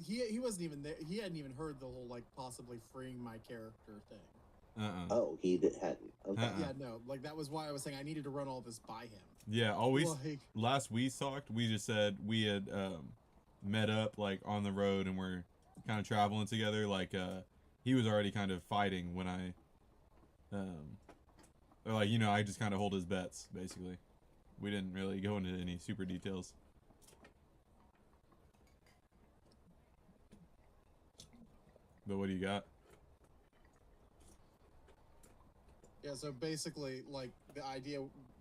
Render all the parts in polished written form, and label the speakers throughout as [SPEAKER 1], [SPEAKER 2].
[SPEAKER 1] he wasn't even there. He hadn't even heard the whole like possibly freeing my character thing.
[SPEAKER 2] Oh, hadn't. Okay.
[SPEAKER 1] Yeah, no. Like that was why I was saying I needed to run all this by him.
[SPEAKER 3] Yeah, always.
[SPEAKER 1] Like,
[SPEAKER 3] last we talked, we just said we had met up like on the road and we're kind of traveling together. Like he was already kind of fighting when I, or like I just kind of hold his bets basically. We didn't really go into any super details. But what do you got?
[SPEAKER 1] yeah, so basically, like, the idea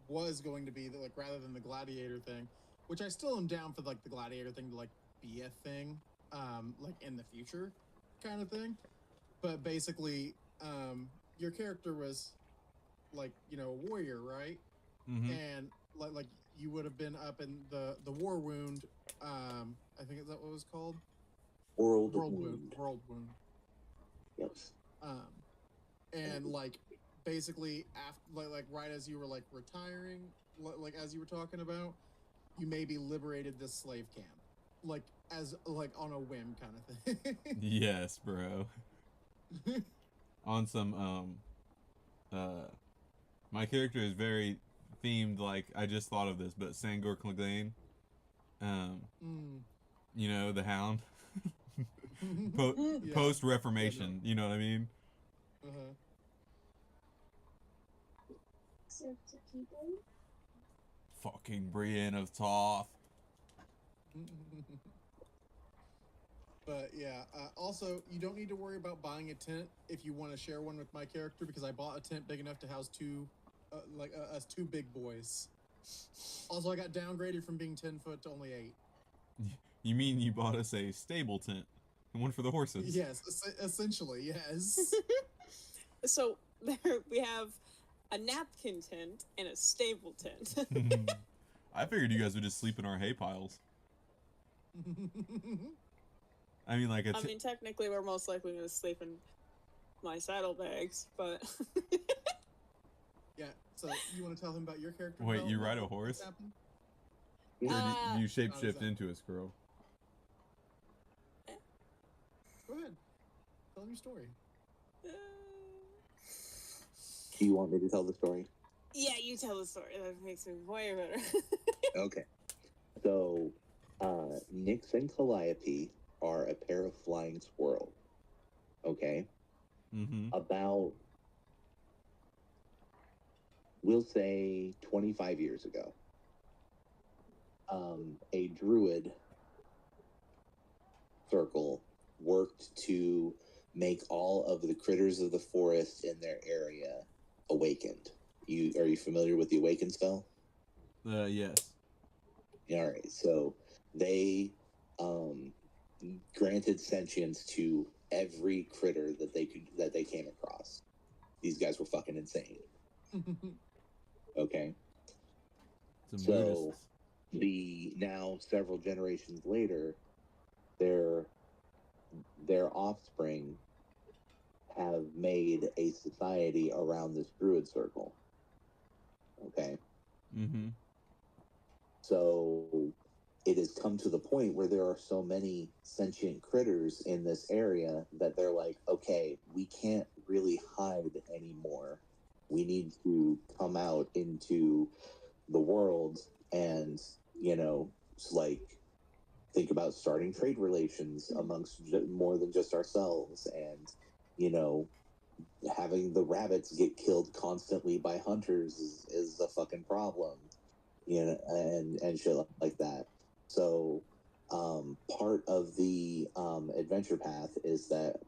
[SPEAKER 1] was going to be that, like, rather than the gladiator thing, which I still am down for, like, the gladiator thing to, like, be a thing, like, in the future kind of thing. But basically, your character was, like, a warrior, right?
[SPEAKER 3] Mm-hmm.
[SPEAKER 1] And, like, you would have been up in the war wound, I think is that what it was called?
[SPEAKER 2] World wound.
[SPEAKER 1] World wound.
[SPEAKER 2] Yes.
[SPEAKER 1] And like basically after like right as you were like retiring, like as you were talking about, you maybe liberated this slave camp, like as like on a whim kind of thing.
[SPEAKER 3] Yes, bro. On some my character is very themed. Like I just thought of this, but Sangor Clegane, the Hound. Post Reformation, you know what I mean? Fucking Brienne of Toth.
[SPEAKER 1] But yeah, also you don't need to worry about buying a tent if you want to share one with my character, because I bought a tent big enough to house two, us two big boys. Also, I got downgraded from being 10 foot to only 8.
[SPEAKER 3] You mean you bought us a stable tent? And one for the horses?
[SPEAKER 1] Yes, essentially, yes.
[SPEAKER 4] So there we have a napkin tent and a stable tent.
[SPEAKER 3] I figured you guys would just sleep in our hay piles. I mean, like
[SPEAKER 4] I mean, technically, we're most likely going to sleep in my saddlebags, but...
[SPEAKER 1] Yeah, so you want to tell him about your character?
[SPEAKER 3] Wait, you ride a horse? Or do you shapeshift into a squirrel?
[SPEAKER 1] Go ahead. Tell him your story.
[SPEAKER 2] Do you want me to tell the story?
[SPEAKER 4] Yeah, you tell the story. That makes me way better.
[SPEAKER 2] Okay. So, Nyx and Calliope are a pair of flying squirrels. Okay?
[SPEAKER 3] Mm-hmm.
[SPEAKER 2] About, we'll say, 25 years ago, a druid circle worked to make all of the critters of the forest in their area awakened. Are you familiar with the awaken spell?
[SPEAKER 3] Yes.
[SPEAKER 2] All right. So they granted sentience to every critter that they came across. These guys were fucking insane. Okay. So now several generations later, their offspring have made a society around this druid circle. Okay.
[SPEAKER 3] Mm-hmm.
[SPEAKER 2] So it has come to the point where there are so many sentient critters in this area that they're like, okay, we can't really hide anymore. We need to come out into the world and, like, think about starting trade relations amongst more than just ourselves, and, having the rabbits get killed constantly by hunters is a fucking problem, and shit like that. So part of the adventure path is that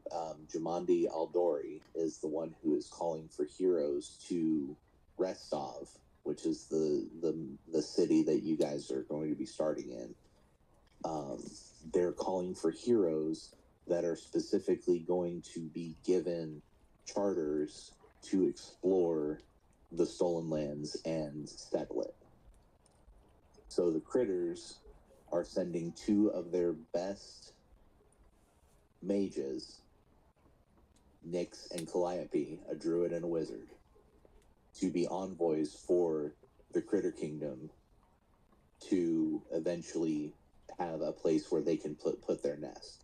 [SPEAKER 2] Jamandi Aldori is the one who is calling for heroes to Restov, which is the city that you guys are going to be starting in. They're calling for heroes that are specifically going to be given charters to explore the stolen lands and settle it. So the critters are sending 2 of their best mages, Nyx and Calliope, a druid and a wizard, to be envoys for the Critter Kingdom to eventually have a place where they can put their nest.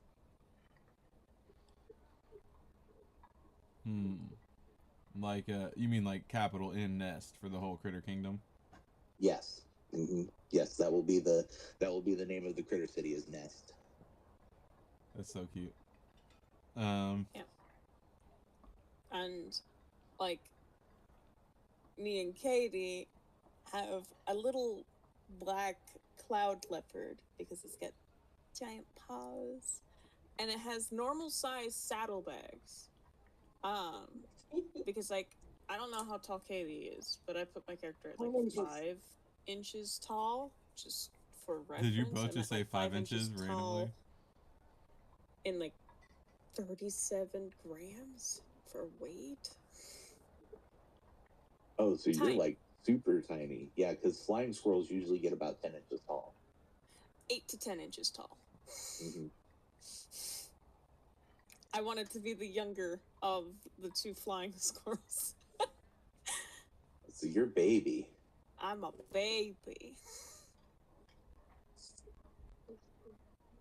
[SPEAKER 3] Like, you mean like capital N nest for the whole critter kingdom?
[SPEAKER 2] Yes. Yes, that will be the name of the critter city is Nest.
[SPEAKER 3] That's so cute.
[SPEAKER 4] Yeah. And like me and Katie have a little black cloud leopard because it's got giant paws, and it has normal size saddlebags. Because like I don't know how tall Katie is, but I put my character at like 5 inches tall, just for reference.
[SPEAKER 3] Did you both
[SPEAKER 4] I'm
[SPEAKER 3] just
[SPEAKER 4] at,
[SPEAKER 3] say
[SPEAKER 4] like,
[SPEAKER 3] 5 inches randomly?
[SPEAKER 4] In like 37 grams for weight.
[SPEAKER 2] Oh, so
[SPEAKER 4] Tiny.
[SPEAKER 2] you're like super tiny. Yeah, because flying squirrels usually get about 10 inches tall.
[SPEAKER 4] 8 to 10 inches tall.
[SPEAKER 2] Mm-hmm.
[SPEAKER 4] I wanted to be the younger of the two flying squirrels.
[SPEAKER 2] So you're baby.
[SPEAKER 4] I'm a baby.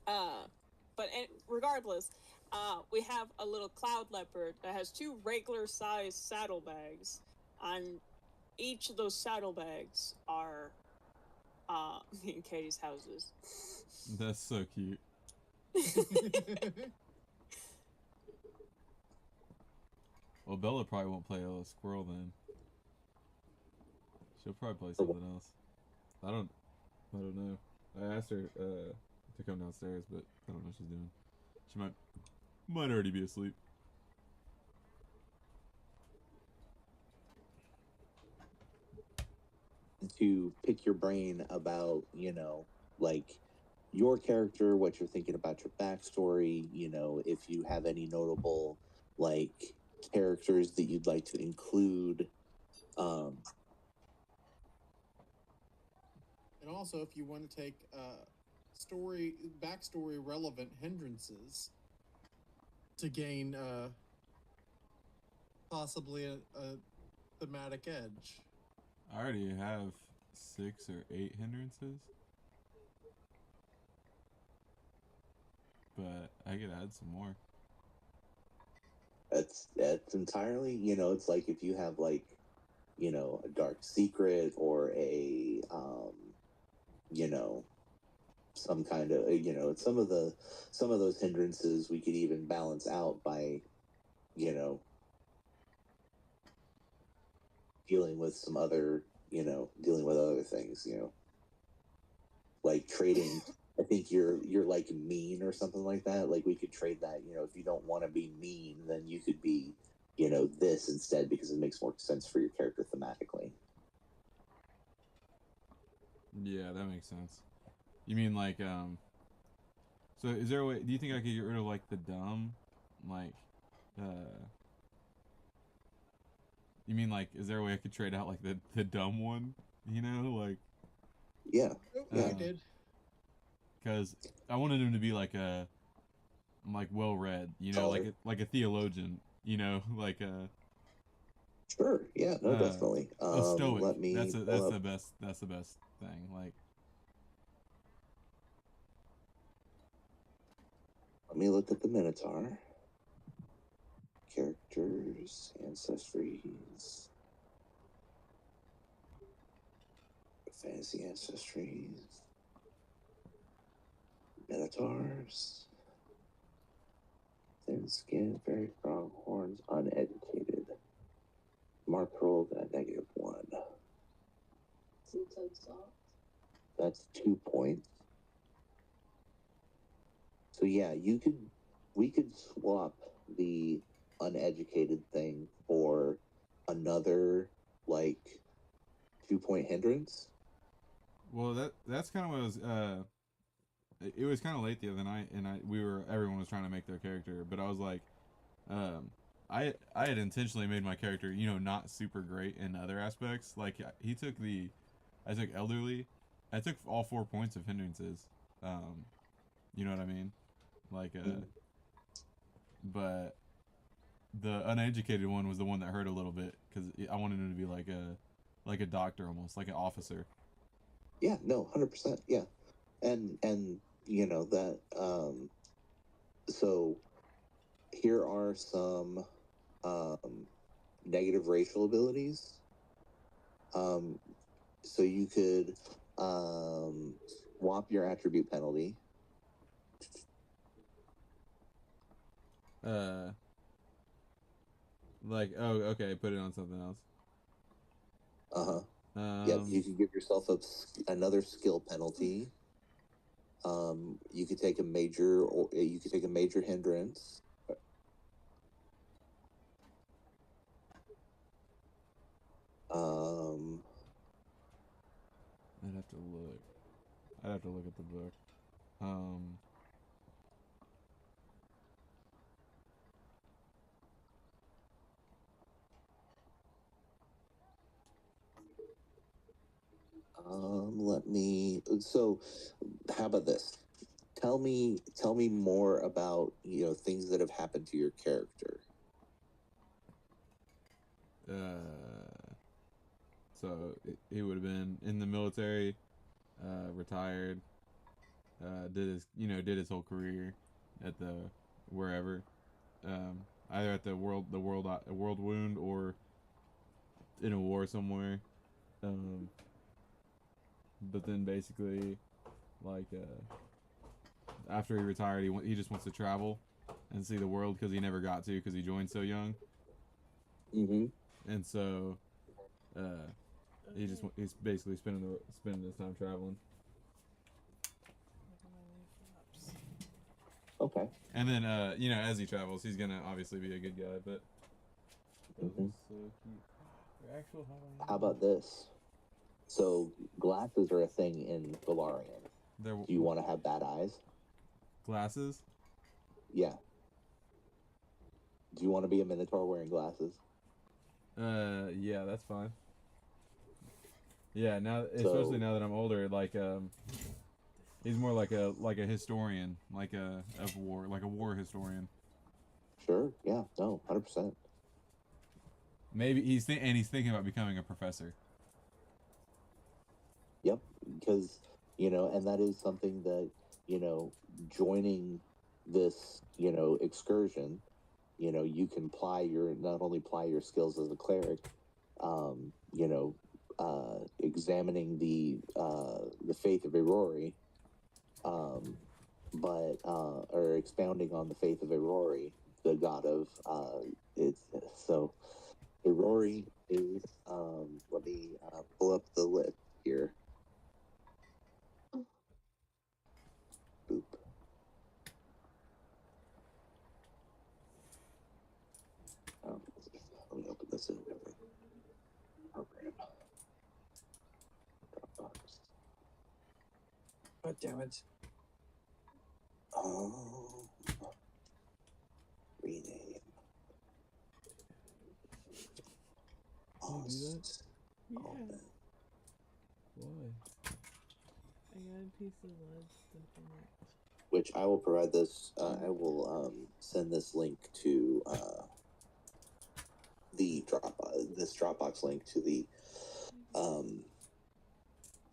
[SPEAKER 4] But regardless, we have a little cloud leopard that has 2 regular size saddlebags, and each of those saddlebags are me and Katie's houses.
[SPEAKER 3] That's so cute. Well, Bella probably won't play a squirrel then. She'll probably play something else. I don't know. I asked her to come downstairs, but I don't know what she's doing. She might already be asleep.
[SPEAKER 2] To pick your brain about, like your character, what you're thinking about your backstory, if you have any notable like characters that you'd like to include.
[SPEAKER 1] And also, if you want to take backstory relevant hindrances to gain possibly a thematic edge.
[SPEAKER 3] I already have 6 or 8 hindrances, but I could add some more.
[SPEAKER 2] That's entirely, it's like if you have like, a dark secret or a, some kind of, some of those hindrances we could even balance out by, dealing with some other, dealing with other things, like trading. I think you're like mean or something like that. Like we could trade that, if you don't want to be mean, then you could be, this instead because it makes more sense for your character thematically.
[SPEAKER 3] Yeah, that makes sense. You mean like so is there a way, do you think I could get rid of like the dumb, like you mean like is there a way I could trade out like the dumb one, like
[SPEAKER 2] Yeah.
[SPEAKER 1] I did.
[SPEAKER 3] Because I wanted him to be like well read, like a theologian, like a
[SPEAKER 2] Sure. Yeah. No, definitely.
[SPEAKER 3] a stoic.
[SPEAKER 2] Let me.
[SPEAKER 3] That's the best. That's the best thing. Like,
[SPEAKER 2] let me look at the Minotaur. Characters, ancestries, fantasy ancestries, Minotaurs, thin skin, very strong horns, uneducated. Mark rolled at -1. That's 2 points. So yeah, we could swap the uneducated thing for another like 2-point hindrance.
[SPEAKER 3] well, that's kind of what was. It was kind of late the other night, and everyone was trying to make their character, but I was like, I had intentionally made my character, not super great in other aspects. Like I took elderly, I took all 4 points of hindrances. You know what I mean? Like but the uneducated one was the one that hurt a little bit because I wanted him to be like a doctor almost, like an officer.
[SPEAKER 2] Yeah, no, 100%. Yeah, and that. So here are some negative racial abilities. So you could swap your attribute penalty.
[SPEAKER 3] Like, oh, okay, put it on something else.
[SPEAKER 2] Yep, you could give yourself another skill penalty. You could take a major, or you could take a major hindrance.
[SPEAKER 3] I'd have to look. I'd have to look at the book.
[SPEAKER 2] Let me. So, how about this? Tell me more about things that have happened to your character.
[SPEAKER 3] So he would have been in the military, retired, did his whole career at the wherever, either at the world wound or in a war somewhere, but then basically, like, after he retired, he just wants to travel and see the world because he never got to because he joined so young. And so, he's basically spending his time traveling.
[SPEAKER 2] Okay.
[SPEAKER 3] And then, as he travels, he's gonna obviously be a good guy. But so cute.
[SPEAKER 2] How about this? So glasses are a thing in Valarian. Do you want to have bad eyes?
[SPEAKER 3] Glasses?
[SPEAKER 2] Yeah. Do you want to be a Minotaur wearing glasses?
[SPEAKER 3] Yeah, that's fine. Yeah, especially now that I'm older, like, he's more like a historian, like a war historian.
[SPEAKER 2] Sure. Yeah. No. 100%.
[SPEAKER 3] Maybe he's thinking about becoming a professor.
[SPEAKER 2] Yep, because and that is something that joining this excursion, you can not only ply your skills as a cleric, examining the faith of Aurori, but or expounding on the faith of Aurori, the god of so Aurori is let me pull up the list here. Boop. Let me open this in a different program. Dropbox.
[SPEAKER 5] God damn it.
[SPEAKER 2] Rename.
[SPEAKER 3] Can you do that?
[SPEAKER 5] Yeah.
[SPEAKER 3] Why?
[SPEAKER 5] I got a piece of lead stuck in it.
[SPEAKER 2] Which I will provide this. I will send this link to the Dropbox link to the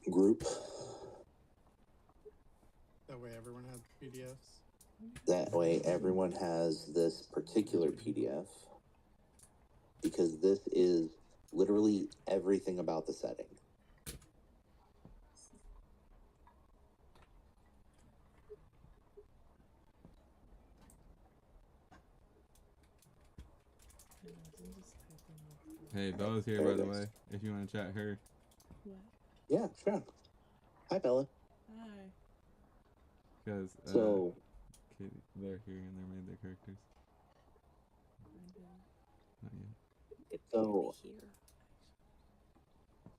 [SPEAKER 2] group.
[SPEAKER 1] That way everyone has PDFs.
[SPEAKER 2] That way everyone has this particular PDF, because this is literally everything about the setting.
[SPEAKER 3] Hey, Bella's here, by the way. If you want to chat her.
[SPEAKER 5] What?
[SPEAKER 2] Yeah, sure. Hi, Bella.
[SPEAKER 5] Hi.
[SPEAKER 3] Because
[SPEAKER 2] So
[SPEAKER 3] they're here and they made their characters. Not yet.
[SPEAKER 2] So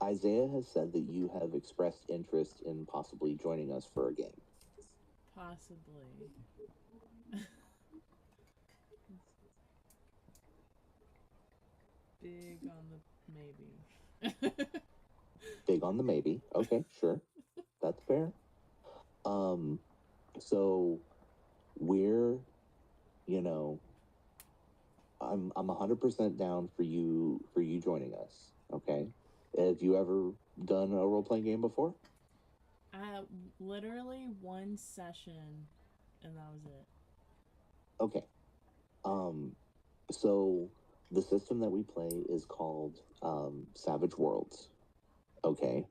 [SPEAKER 2] Isaiah has said that you have expressed interest in possibly joining us for a game.
[SPEAKER 5] Possibly. Big on the maybe.
[SPEAKER 2] Big on the maybe. Okay, sure. That's fair. So we're, I'm 100% down for you joining us. Okay. Have you ever done a role-playing game before?
[SPEAKER 5] Literally one session, and that was it.
[SPEAKER 2] Okay. So the system that we play is called Savage Worlds. Okay,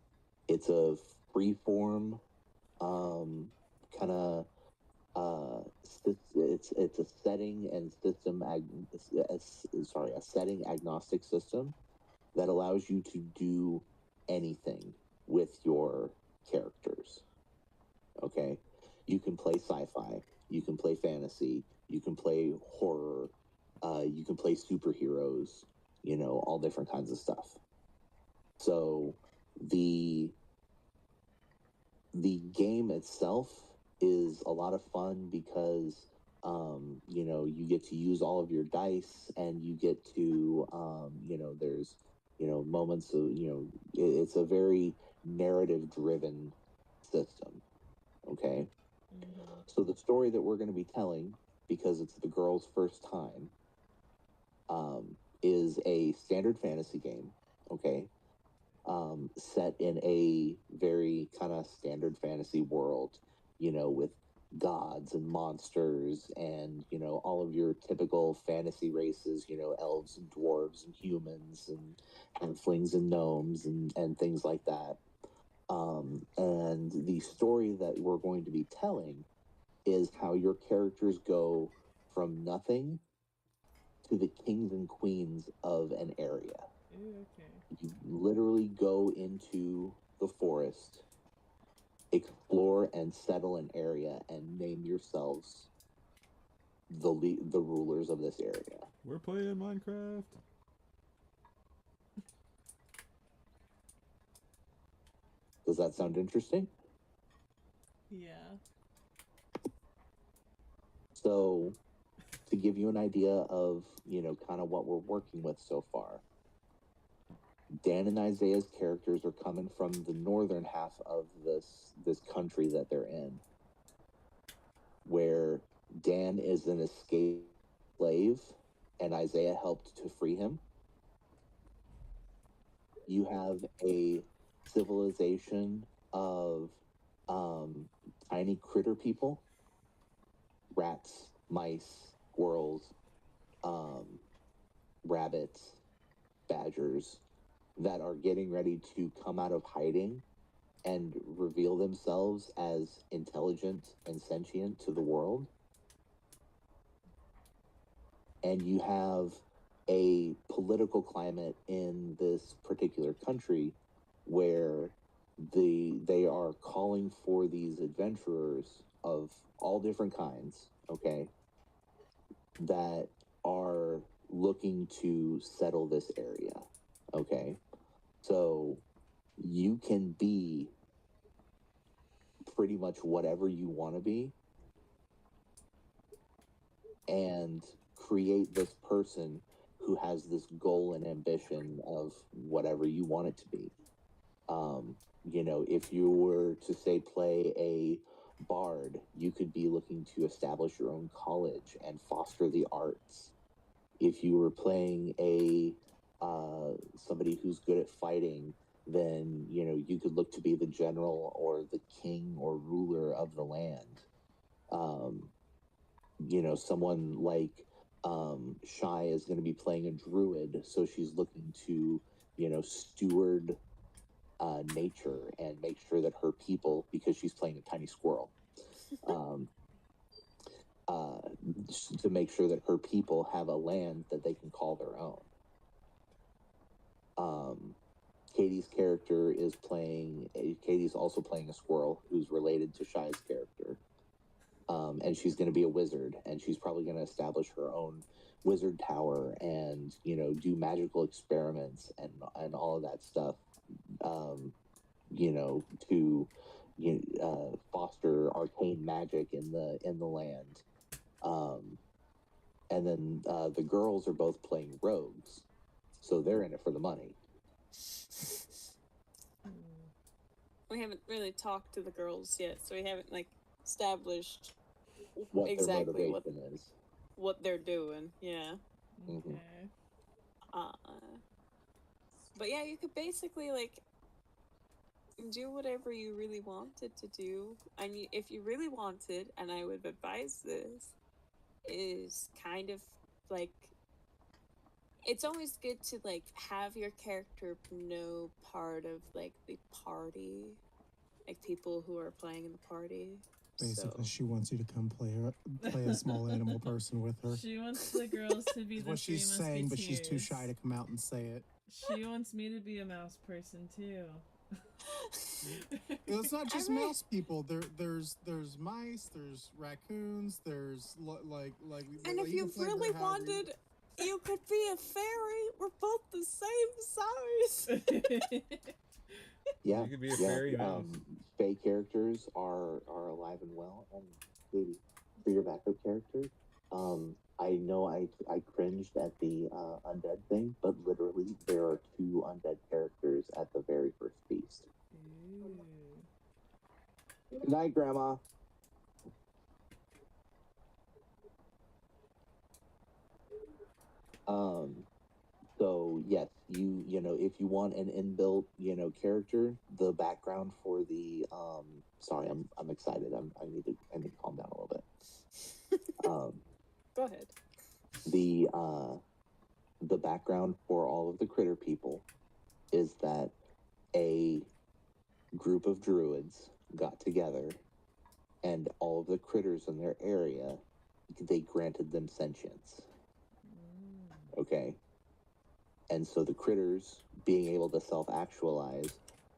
[SPEAKER 2] it's a freeform kind of it's a setting and system a setting agnostic system that allows you to do anything with your characters. Okay, you can play sci-fi, you can play fantasy, you can play horror, you can play superheroes, you know, all different kinds of stuff. So the game itself is a lot of fun because you know, you get to use all of your dice, and you get to you know, there's, you know, moments of, you know, it's a very narrative driven system. Okay, so the story that we're going to be telling, because it's the girl's first time, is a standard fantasy game. Okay, set in a very kind of standard fantasy world, you know, with gods and monsters and, you know, all of your typical fantasy races, you know, elves and dwarves and humans and halflings and gnomes and things like that. And the story that we're going to be telling is how your characters go from nothing to the kings and queens of an area.
[SPEAKER 5] Okay.
[SPEAKER 2] You literally go into the forest, explore and settle an area, and name yourselves the rulers of this area.
[SPEAKER 3] We're playing Minecraft.
[SPEAKER 2] Does that sound interesting?
[SPEAKER 5] Yeah.
[SPEAKER 2] So, to give you an idea of, you know, kind of what we're working with so far, Dan and Isaiah's characters are coming from the northern half of this country that they're in, where Dan is an escaped slave and Isaiah helped to free him. You have a civilization of tiny critter people, rats, mice, squirrels, rabbits, badgers, that are getting ready to come out of hiding and reveal themselves as intelligent and sentient to the world. And you have a political climate in this particular country where they are calling for these adventurers of all different kinds, okay, that are looking to settle this area. Okay, so you can be pretty much whatever you want to be and create this person who has this goal and ambition of whatever you want it to be. You know, if you were to say play a bard, you could be looking to establish your own college and foster the arts. If you were playing a somebody who's good at fighting, then, you know, you could look to be the general or the king or ruler of the land. You know, someone like Shy is going to be playing a druid, so she's looking to, you know, steward nature and make sure that her people, because she's playing a tiny squirrel, to make sure that her people have a land that they can call their own. Katie's character is Katie's also playing a squirrel who's related to Shy's character. And she's going to be a wizard, and she's probably going to establish her own wizard tower and, you know, do magical experiments and all of that stuff, you know, to foster arcane magic in the land. And then the girls are both playing rogues, so they're in it for the money.
[SPEAKER 4] We haven't really talked to the girls yet, so we haven't like established
[SPEAKER 2] What
[SPEAKER 4] exactly
[SPEAKER 2] their motivation is.
[SPEAKER 4] what they're doing. Yeah.
[SPEAKER 2] Mhm.
[SPEAKER 5] Okay.
[SPEAKER 4] But yeah, you could basically like do whatever you really wanted to do, and if you really wanted, and I would advise this, is kind of like it's always good to like have your character know part of like the party, like people who are playing in the party.
[SPEAKER 1] Basically,
[SPEAKER 4] So
[SPEAKER 1] she wants you to come play a small animal person with her.
[SPEAKER 5] She wants the girls to be
[SPEAKER 1] Is
[SPEAKER 5] the
[SPEAKER 1] what
[SPEAKER 5] three
[SPEAKER 1] she's saying, but she's too
[SPEAKER 5] musketeers.
[SPEAKER 1] shy to come out and say it.
[SPEAKER 5] She wants me to be a mouse person too.
[SPEAKER 1] Well, it's not just
[SPEAKER 4] I mean-
[SPEAKER 1] mouse people. There's mice. There's raccoons. There's
[SPEAKER 4] and if you really wanted, you could be a fairy. We're both the same size.
[SPEAKER 2] Yeah,
[SPEAKER 3] You could be a fairy mouse.
[SPEAKER 2] Fae characters are alive and well, and Katie, for your backup character, I know I cringed at the undead thing, but literally there are 2 undead characters at the very first feast.
[SPEAKER 5] Ooh.
[SPEAKER 2] Good night, Grandma. So yes, you know, if you want an inbuilt, character, the background for the sorry, I'm excited. I need to calm down a little bit.
[SPEAKER 4] Go ahead.
[SPEAKER 2] The background for all of the critter people is that a group of druids got together, and all of the critters in their area, they granted them sentience. Okay. And so the critters, being able to self-actualize,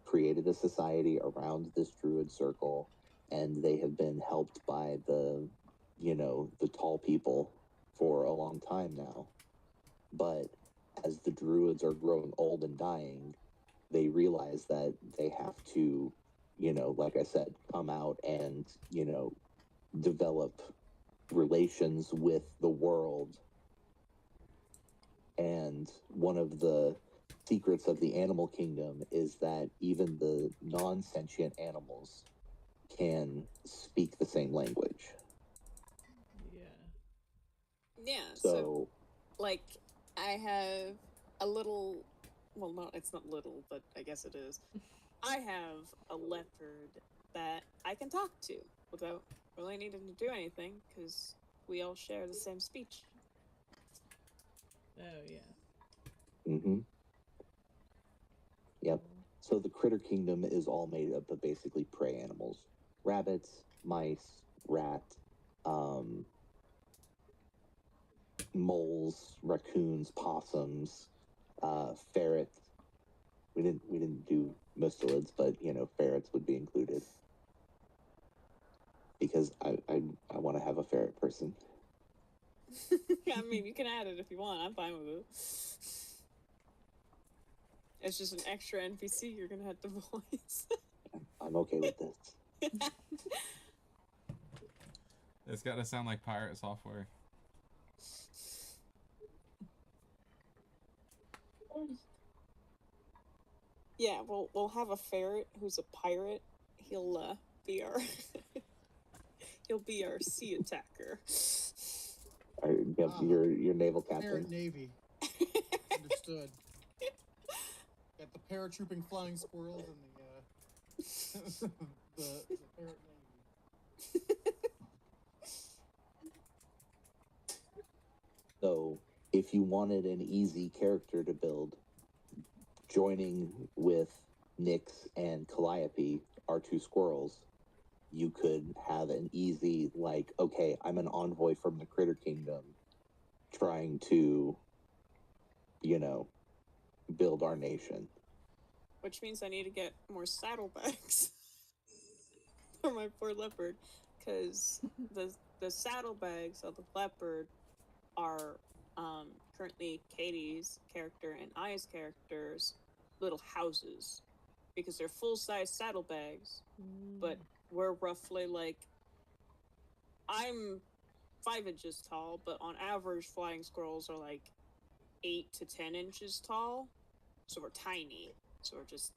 [SPEAKER 2] created a society around this druid circle, and they have been helped by the tall people for a long time now. But as the druids are growing old and dying, they realize that they have to, like I said, come out and, develop relations with the world. And one of the secrets of the animal kingdom is that even the non-sentient animals can speak the same language.
[SPEAKER 5] Yeah.
[SPEAKER 4] Yeah.
[SPEAKER 2] So
[SPEAKER 4] Like, I have a little. Well, not it's not little, but I guess it is. I have a leopard that I can talk to without really needing to do anything because we all share the same speech.
[SPEAKER 5] Oh yeah.
[SPEAKER 2] mm-hmm. Yep. So the critter kingdom is all made up of basically prey animals: rabbits, mice, rat, moles, raccoons, possums, ferrets. We didn't do mustelids, but ferrets would be included because I want to have a ferret person.
[SPEAKER 4] I mean, you can add it if you want. I'm fine with it. It's just an extra NPC you're gonna have to voice.
[SPEAKER 2] I'm okay with this.
[SPEAKER 3] It's got to sound like pirate software.
[SPEAKER 4] Yeah, we'll have a ferret who's a pirate. He'll be our he'll be our sea attacker.
[SPEAKER 2] Your naval captain.
[SPEAKER 1] Parrot Navy. Understood. Got the paratrooping flying squirrels and the parrot Navy.
[SPEAKER 2] So, if you wanted an easy character to build, joining with Nyx and Calliope, our 2 squirrels, you could have an easy, like, okay, I'm an envoy from the Critter Kingdom trying to, build our nation.
[SPEAKER 4] Which means I need to get more saddlebags for my poor leopard, because the saddlebags of the leopard are currently Katie's character and Aya's character's little houses, because they're full-size saddlebags, but we're roughly like, I'm 5 inches tall, but on average flying squirrels are like 8 to 10 inches tall, so we're tiny. So we're just,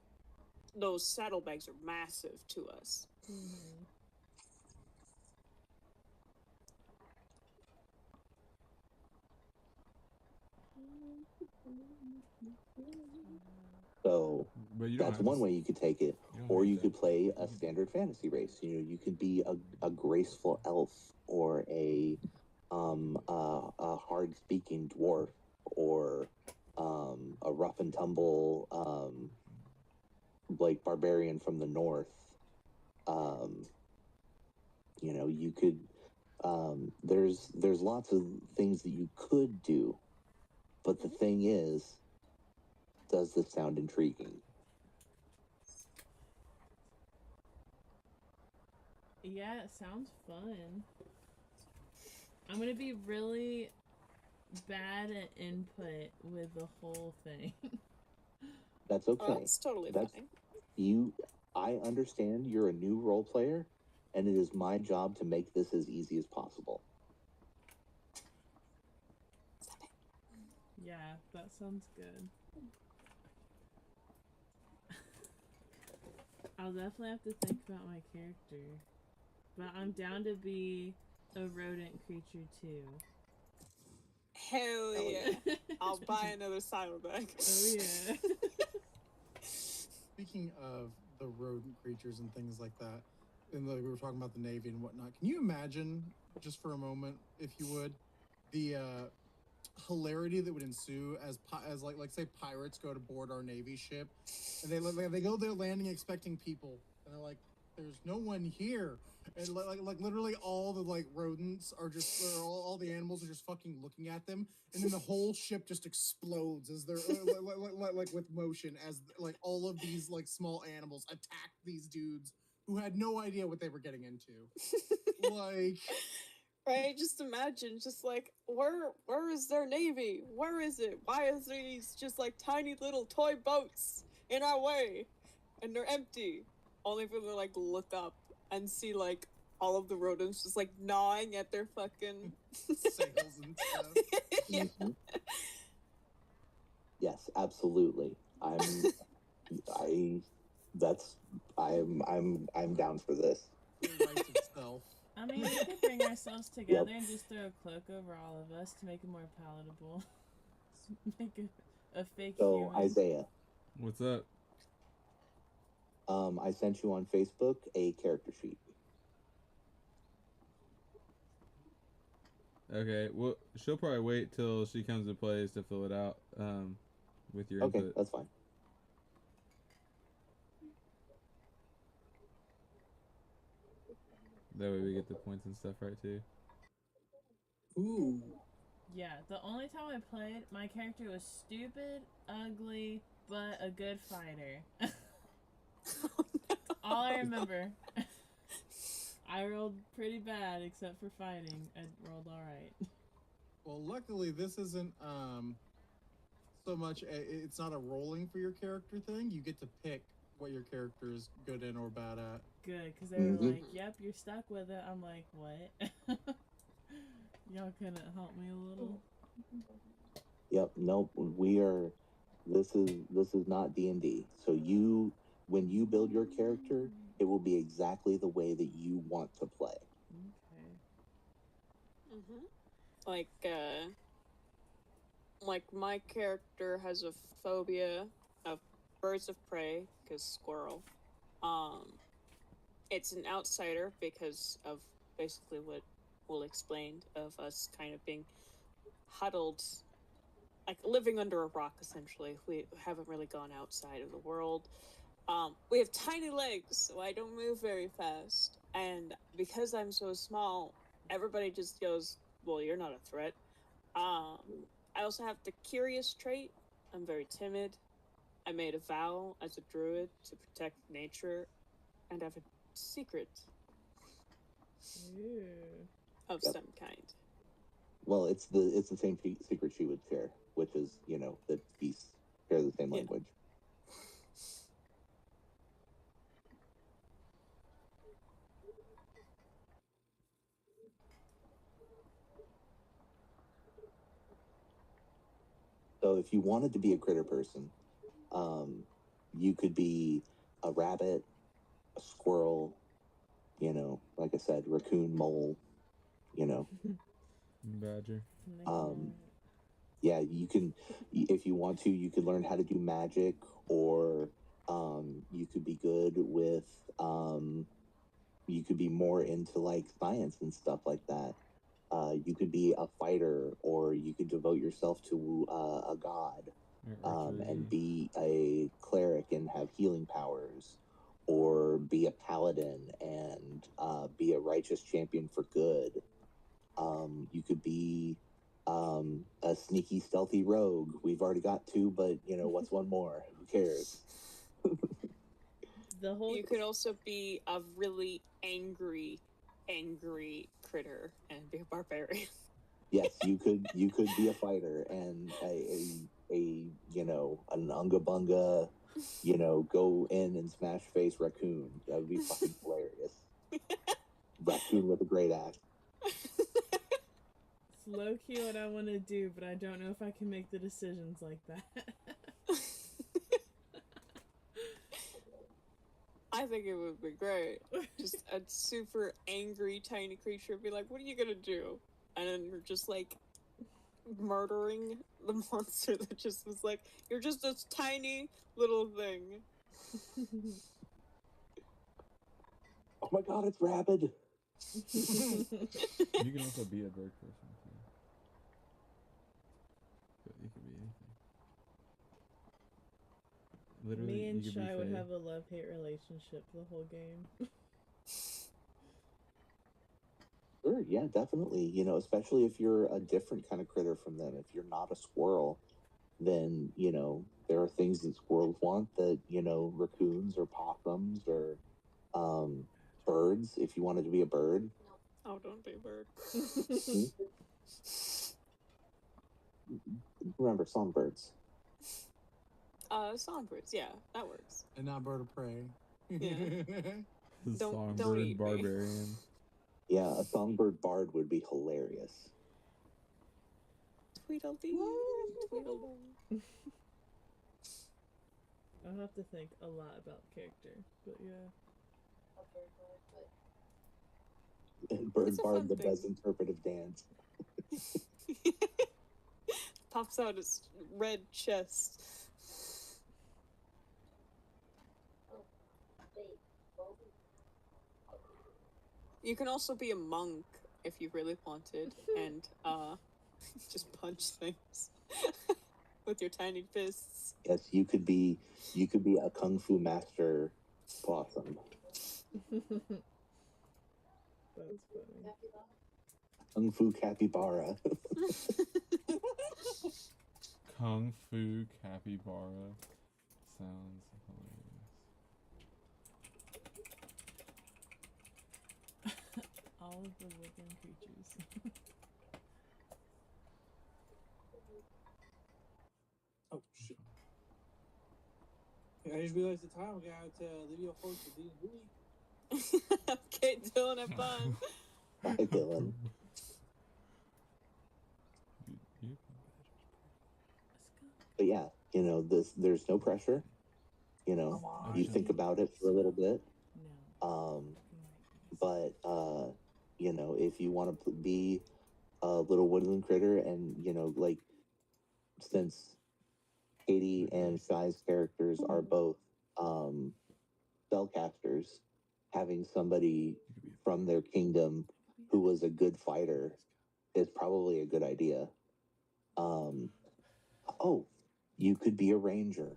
[SPEAKER 4] those saddlebags are massive to us.
[SPEAKER 2] So
[SPEAKER 3] But you don't
[SPEAKER 2] that's
[SPEAKER 3] have
[SPEAKER 2] one
[SPEAKER 3] to,
[SPEAKER 2] way you could take it.
[SPEAKER 3] you don't
[SPEAKER 2] Or
[SPEAKER 3] have
[SPEAKER 2] you
[SPEAKER 3] to.
[SPEAKER 2] could play a standard fantasy race. You could be a graceful elf, or a hard speaking dwarf, or rough and tumble like barbarian from the north. You know, you could there's lots of things that you could do, but the thing is, does this sound intriguing?
[SPEAKER 5] Yeah, it sounds fun. I'm gonna be really bad at input with the whole thing.
[SPEAKER 2] That's okay.
[SPEAKER 4] Oh, that's totally fine.
[SPEAKER 2] I understand you're a new role player, and it is my job to make this as easy as possible.
[SPEAKER 5] Yeah, that sounds good. I'll definitely have to think about my character. But I'm down to be a rodent creature too.
[SPEAKER 4] Hell yeah. I'll buy another saddlebag.
[SPEAKER 5] Oh yeah.
[SPEAKER 1] Speaking of the rodent creatures and things like that, and like we were talking about the Navy and whatnot, can you imagine, just for a moment, if you would, the hilarity that would ensue as like say pirates go to board our Navy ship, and they go there landing expecting people, and they're like, "There's no one here," and like literally all the like rodents are just all the animals are just fucking looking at them, and then the whole ship just explodes as they're like with motion as like all of these like small animals attack these dudes who had no idea what they were getting into. Like,
[SPEAKER 4] right? Just imagine, just like, where is their navy? Where is it? Why is these just like tiny little toy boats in our way, and they're empty? Only for them to like look up and see like all of the rodents just like gnawing at their fucking
[SPEAKER 1] sails and stuff.
[SPEAKER 4] Yeah.
[SPEAKER 2] Mm-hmm. Yes, absolutely. I'm down for this.
[SPEAKER 1] It writes itself.
[SPEAKER 5] I mean, we could bring ourselves together and just throw a cloak over all of us to make it more palatable. Make a fake
[SPEAKER 2] So,
[SPEAKER 5] human.
[SPEAKER 2] Isaiah,
[SPEAKER 3] What's up?
[SPEAKER 2] I sent you on Facebook a character sheet.
[SPEAKER 3] Okay, well, she'll probably wait till she comes to place to fill it out with your
[SPEAKER 2] Okay,
[SPEAKER 3] input.
[SPEAKER 2] that's fine.
[SPEAKER 3] That way we get the points and stuff right too.
[SPEAKER 1] Ooh.
[SPEAKER 5] Yeah, the only time I played, my character was stupid, ugly, but a good fighter. All I remember. I rolled pretty bad except for fighting. I rolled alright.
[SPEAKER 1] Well, luckily this isn't so much it's not a rolling for your character thing. You get to pick what your character is good in or bad at.
[SPEAKER 5] Good, because they were like, yep, you're stuck with it. I'm like, what? Y'all couldn't help me a little?
[SPEAKER 2] Yep, nope. This is not D&D. So when you build your character, it will be exactly the way that you want to play.
[SPEAKER 5] Okay.
[SPEAKER 4] Like my character has a phobia of birds of prey because squirrel. It's an outsider because of basically what Will explained of us kind of being huddled, like living under a rock essentially. We haven't really gone outside of the world. We have tiny legs, so I don't move very fast. And because I'm so small, everybody just goes, well, you're not a threat. I also have the curious trait. I'm very timid. I made a vow as a druid to protect nature, and have a secret of some kind.
[SPEAKER 2] Well, it's the same secret she would share, which is, that geese share the same language. So if you wanted to be a critter person, you could be a rabbit, a squirrel, like I said, raccoon, mole,
[SPEAKER 3] Badger.
[SPEAKER 2] Yeah, you can, if you want to, you could learn how to do magic, or you could be good with, you could be more into like science and stuff like that. You could be a fighter, or you could devote yourself to a god. and be a cleric and have healing powers, or be a paladin and be a righteous champion for good. You could be a sneaky, stealthy rogue. We've already got 2, but what's one more? Who cares?
[SPEAKER 4] You could also be a really angry critter and be a barbarian.
[SPEAKER 2] Yes, you could be a fighter and an unga bunga, go in and smash face raccoon. That would be fucking hilarious. Raccoon with a great axe.
[SPEAKER 5] It's low key what I want to do, but I don't know if I can make the decisions like that.
[SPEAKER 4] I think it would be great. Just a super angry tiny creature be like, what are you gonna do? And then you're just like murdering the monster that just was like, you're just this tiny little thing.
[SPEAKER 2] Oh my god, it's rabid.
[SPEAKER 3] You can also be a bird person too. But you can be anything. Literally,
[SPEAKER 5] Me and
[SPEAKER 3] you could
[SPEAKER 5] Shy
[SPEAKER 3] be
[SPEAKER 5] would
[SPEAKER 3] Faye.
[SPEAKER 5] have a love-hate relationship the whole game.
[SPEAKER 2] Sure, yeah, definitely. Especially if you're a different kind of critter from them. If you're not a squirrel, then, there are things that squirrels want that, raccoons or possums or birds, if you wanted to be a bird.
[SPEAKER 4] Oh, don't be a bird.
[SPEAKER 2] Remember, songbirds.
[SPEAKER 4] Songbirds, yeah, that works.
[SPEAKER 1] And not bird of prey.
[SPEAKER 4] Yeah. Don't
[SPEAKER 3] Songbird
[SPEAKER 4] eat me.
[SPEAKER 3] barbarian.
[SPEAKER 2] Yeah, a songbird bard would be hilarious.
[SPEAKER 4] Tweedledee, Tweedledee.
[SPEAKER 5] I'll have to think a lot about character, but yeah.
[SPEAKER 2] Bird
[SPEAKER 4] It's a
[SPEAKER 2] bard,
[SPEAKER 4] fun
[SPEAKER 2] the
[SPEAKER 4] thing.
[SPEAKER 2] best interpretive dance.
[SPEAKER 4] Pops out his red chest. You can also be a monk if you really wanted, and just punch things with your tiny fists.
[SPEAKER 2] Yes, you could be a kung fu master possum.
[SPEAKER 5] That's funny.
[SPEAKER 2] Kung fu capybara.
[SPEAKER 3] Kung Fu Capybara. Sounds hilarious.
[SPEAKER 5] All of the woodland creatures.
[SPEAKER 6] Oh shit! I just realized the time. We got to leave your folks to D&D.
[SPEAKER 4] Okay, Dylan, have fun.
[SPEAKER 2] Bye, Dylan. But yeah, there's no pressure. You think about it for a little bit.
[SPEAKER 5] No.
[SPEAKER 2] But if you want to be a little woodland critter, and since Katie and Shy's characters are both spellcasters, having somebody from their kingdom who was a good fighter is probably a good idea. You could be a ranger.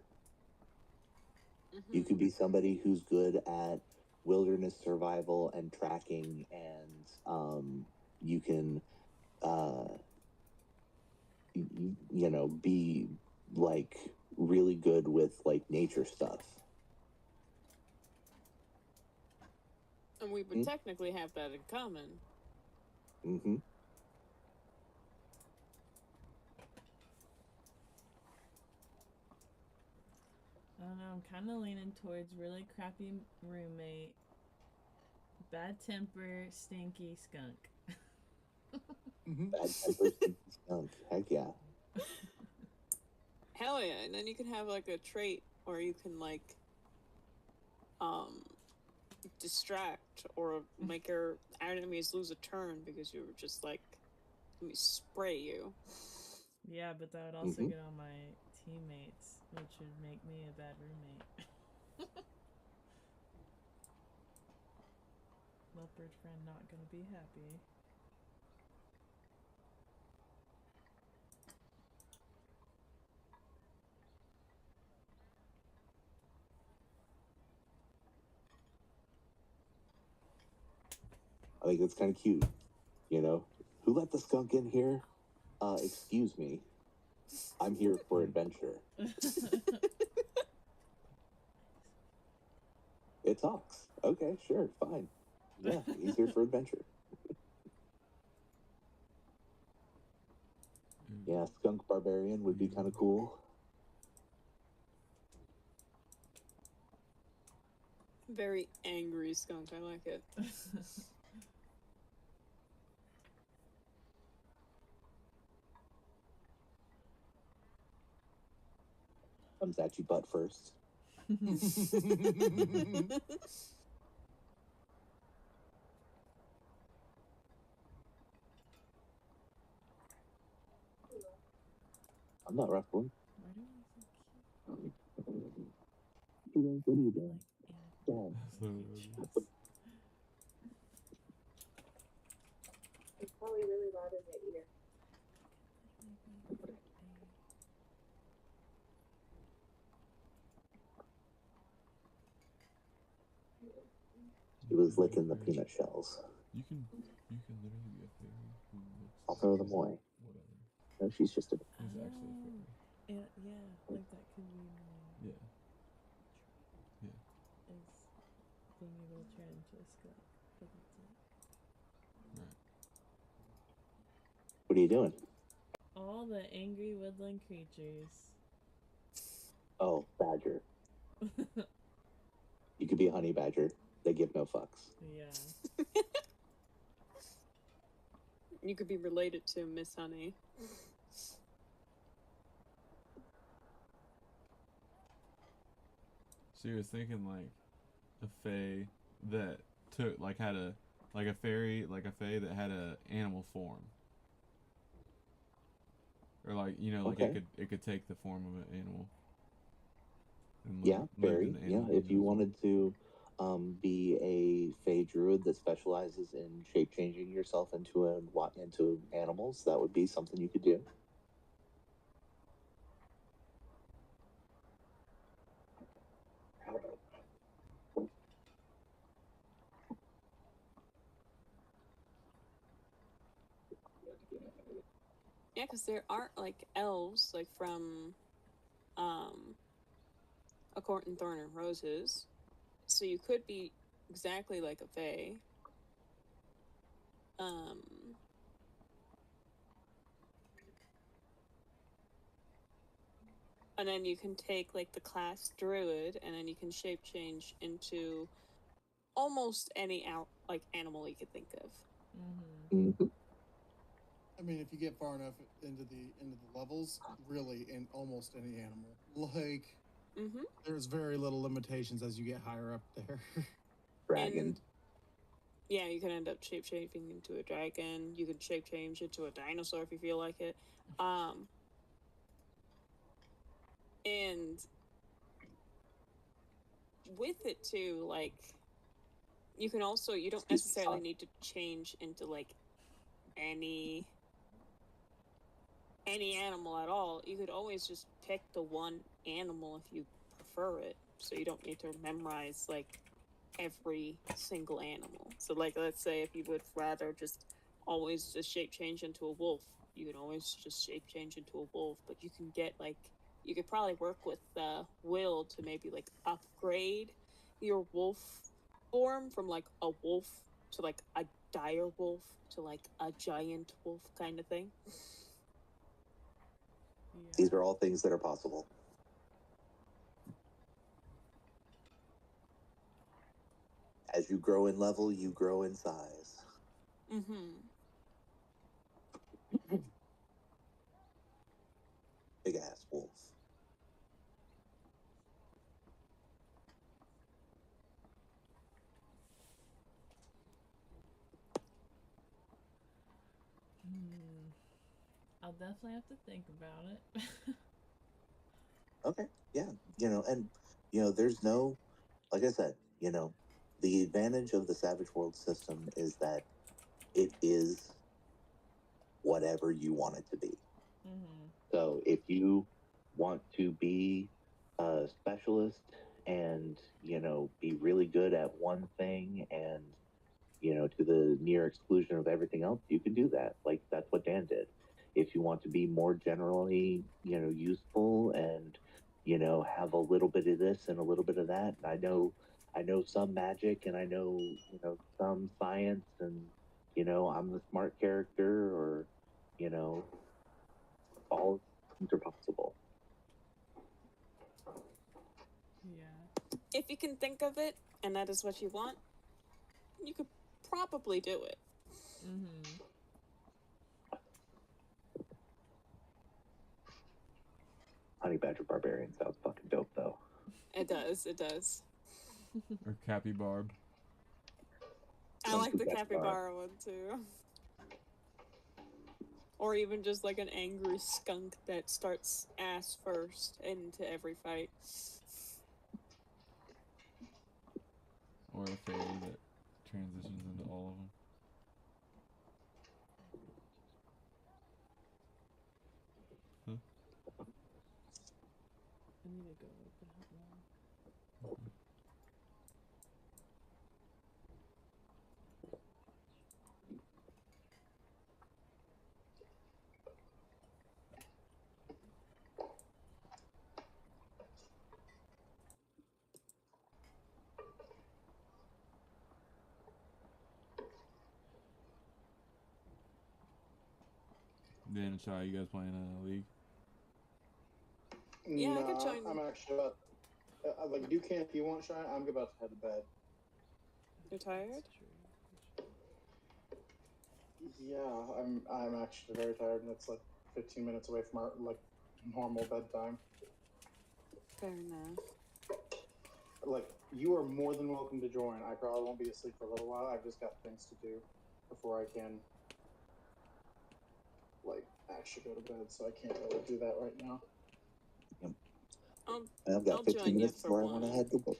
[SPEAKER 4] Mm-hmm.
[SPEAKER 2] You could be somebody who's good at wilderness survival and tracking, and you can be like really good with like nature stuff.
[SPEAKER 4] And we would technically have that in common.
[SPEAKER 2] Mm-hmm.
[SPEAKER 5] I don't know, I'm kind of leaning towards really crappy roommate, bad temper, stinky skunk.
[SPEAKER 2] Bad temper, stinky skunk. Heck yeah.
[SPEAKER 4] Hell yeah, and then you can have like a trait where you can like distract or make your enemies lose a turn because you were just like, let me spray you.
[SPEAKER 5] Yeah, but that would also get on my teammates, which would make me a bad roommate. Leopard friend not gonna be happy.
[SPEAKER 2] think it's kind of cute. You know, who let the skunk in here? Excuse me. I'm here for adventure. It talks. Okay, sure, fine. Yeah, he's here for adventure. Yeah, skunk barbarian would be kind of cool.
[SPEAKER 4] Very angry skunk. I like it.
[SPEAKER 2] Comes at you butt first. I'm not ruffling. What are you doing? Dad.
[SPEAKER 7] It's probably really loud in the ear.
[SPEAKER 2] He was licking the peanut shells.
[SPEAKER 3] You can literally be a fairy who looks.
[SPEAKER 2] I'll throw them away.
[SPEAKER 3] Whatever.
[SPEAKER 2] No, she's just a.
[SPEAKER 3] Who's actually a fairy.
[SPEAKER 5] Yeah, like that could be my
[SPEAKER 3] Yeah. Yeah.
[SPEAKER 5] is being able to turn into a skunk. But that's it.
[SPEAKER 3] Right.
[SPEAKER 2] What are you doing?
[SPEAKER 5] All the angry woodland creatures.
[SPEAKER 2] Oh, badger. You could be a honey badger. They give no fucks.
[SPEAKER 5] Yeah.
[SPEAKER 4] You could be related to Miss Honey.
[SPEAKER 3] She was thinking like a fae that took like had a like a fairy like a fae that had a animal form. Or like like
[SPEAKER 2] Okay.
[SPEAKER 3] it could take the form of an animal. And
[SPEAKER 2] Yeah,
[SPEAKER 3] live
[SPEAKER 2] fairy.
[SPEAKER 3] in the
[SPEAKER 2] Yeah,
[SPEAKER 3] animal
[SPEAKER 2] if you
[SPEAKER 3] kingdom.
[SPEAKER 2] wanted to be a fey druid that specializes in shape changing yourself into animals, that would be something you could do.
[SPEAKER 4] Yeah, because there aren't like elves like from A Court in Thorn and Roses, so you could be exactly like a fae. And then you can take like the class druid, and then you can shape change into almost any animal you could think of.
[SPEAKER 2] Mm-hmm.
[SPEAKER 1] I mean, if you get far enough into the levels, really, in almost any animal, like there's very little limitations as you get higher up there.
[SPEAKER 2] Dragon.
[SPEAKER 4] And yeah, you can end up shape changing into a dragon. You can shape change into a dinosaur if you feel like it. And with it too, like you don't necessarily need to change into like any animal at all. You could always just pick the one animal if you prefer it, so you don't need to memorize like every single animal. So like let's say if you would rather just always just shape change into a wolf, you can always just shape change into a wolf. But you can get like you could probably work with Will to maybe like upgrade your wolf form from like a wolf to like a dire wolf to like a giant wolf kind of thing.
[SPEAKER 5] Yeah.
[SPEAKER 2] These are all things that are possible. As you grow in level, you grow in size. Big ass wolf.
[SPEAKER 5] I'll definitely have to think about it.
[SPEAKER 2] Okay, yeah. And there's no, like I said, the advantage of the Savage World system is that it is whatever you want it to be. So if you want to be a specialist and be really good at one thing and to the near exclusion of everything else, you can do that. Like, that's what Dan did. If you want to be more generally, useful and, have a little bit of this and a little bit of that. I know some magic and I know, some science and, I'm the smart character or, all things are possible.
[SPEAKER 5] Yeah.
[SPEAKER 4] If you can think of it, and that is what you want, you could probably do it.
[SPEAKER 5] Mm-hmm.
[SPEAKER 2] Honey Badger Barbarian sounds fucking dope, though.
[SPEAKER 4] It does. It does.
[SPEAKER 3] Or Cappy Barb.
[SPEAKER 4] I like the capybara one too. Or even just like an angry skunk that starts ass first into every fight.
[SPEAKER 3] Or a fairy that transitions into all of them.
[SPEAKER 5] I need to go open up now.
[SPEAKER 3] Dan and Shy, you guys playing League?
[SPEAKER 4] Yeah, I could join.
[SPEAKER 1] I'm actually about. Like, you can if you want, Shy. I'm about to head to bed.
[SPEAKER 4] You're tired?
[SPEAKER 5] That's true.
[SPEAKER 1] Yeah, I'm actually very tired, and it's like 15 minutes away from our like normal bedtime.
[SPEAKER 4] Fair enough.
[SPEAKER 1] Like, you are more than welcome to join. I probably won't be asleep for a little while. I've just got things to do before I can like actually go to bed, so I can't really do that right now.
[SPEAKER 2] I've got 15 minutes before I want to head to work.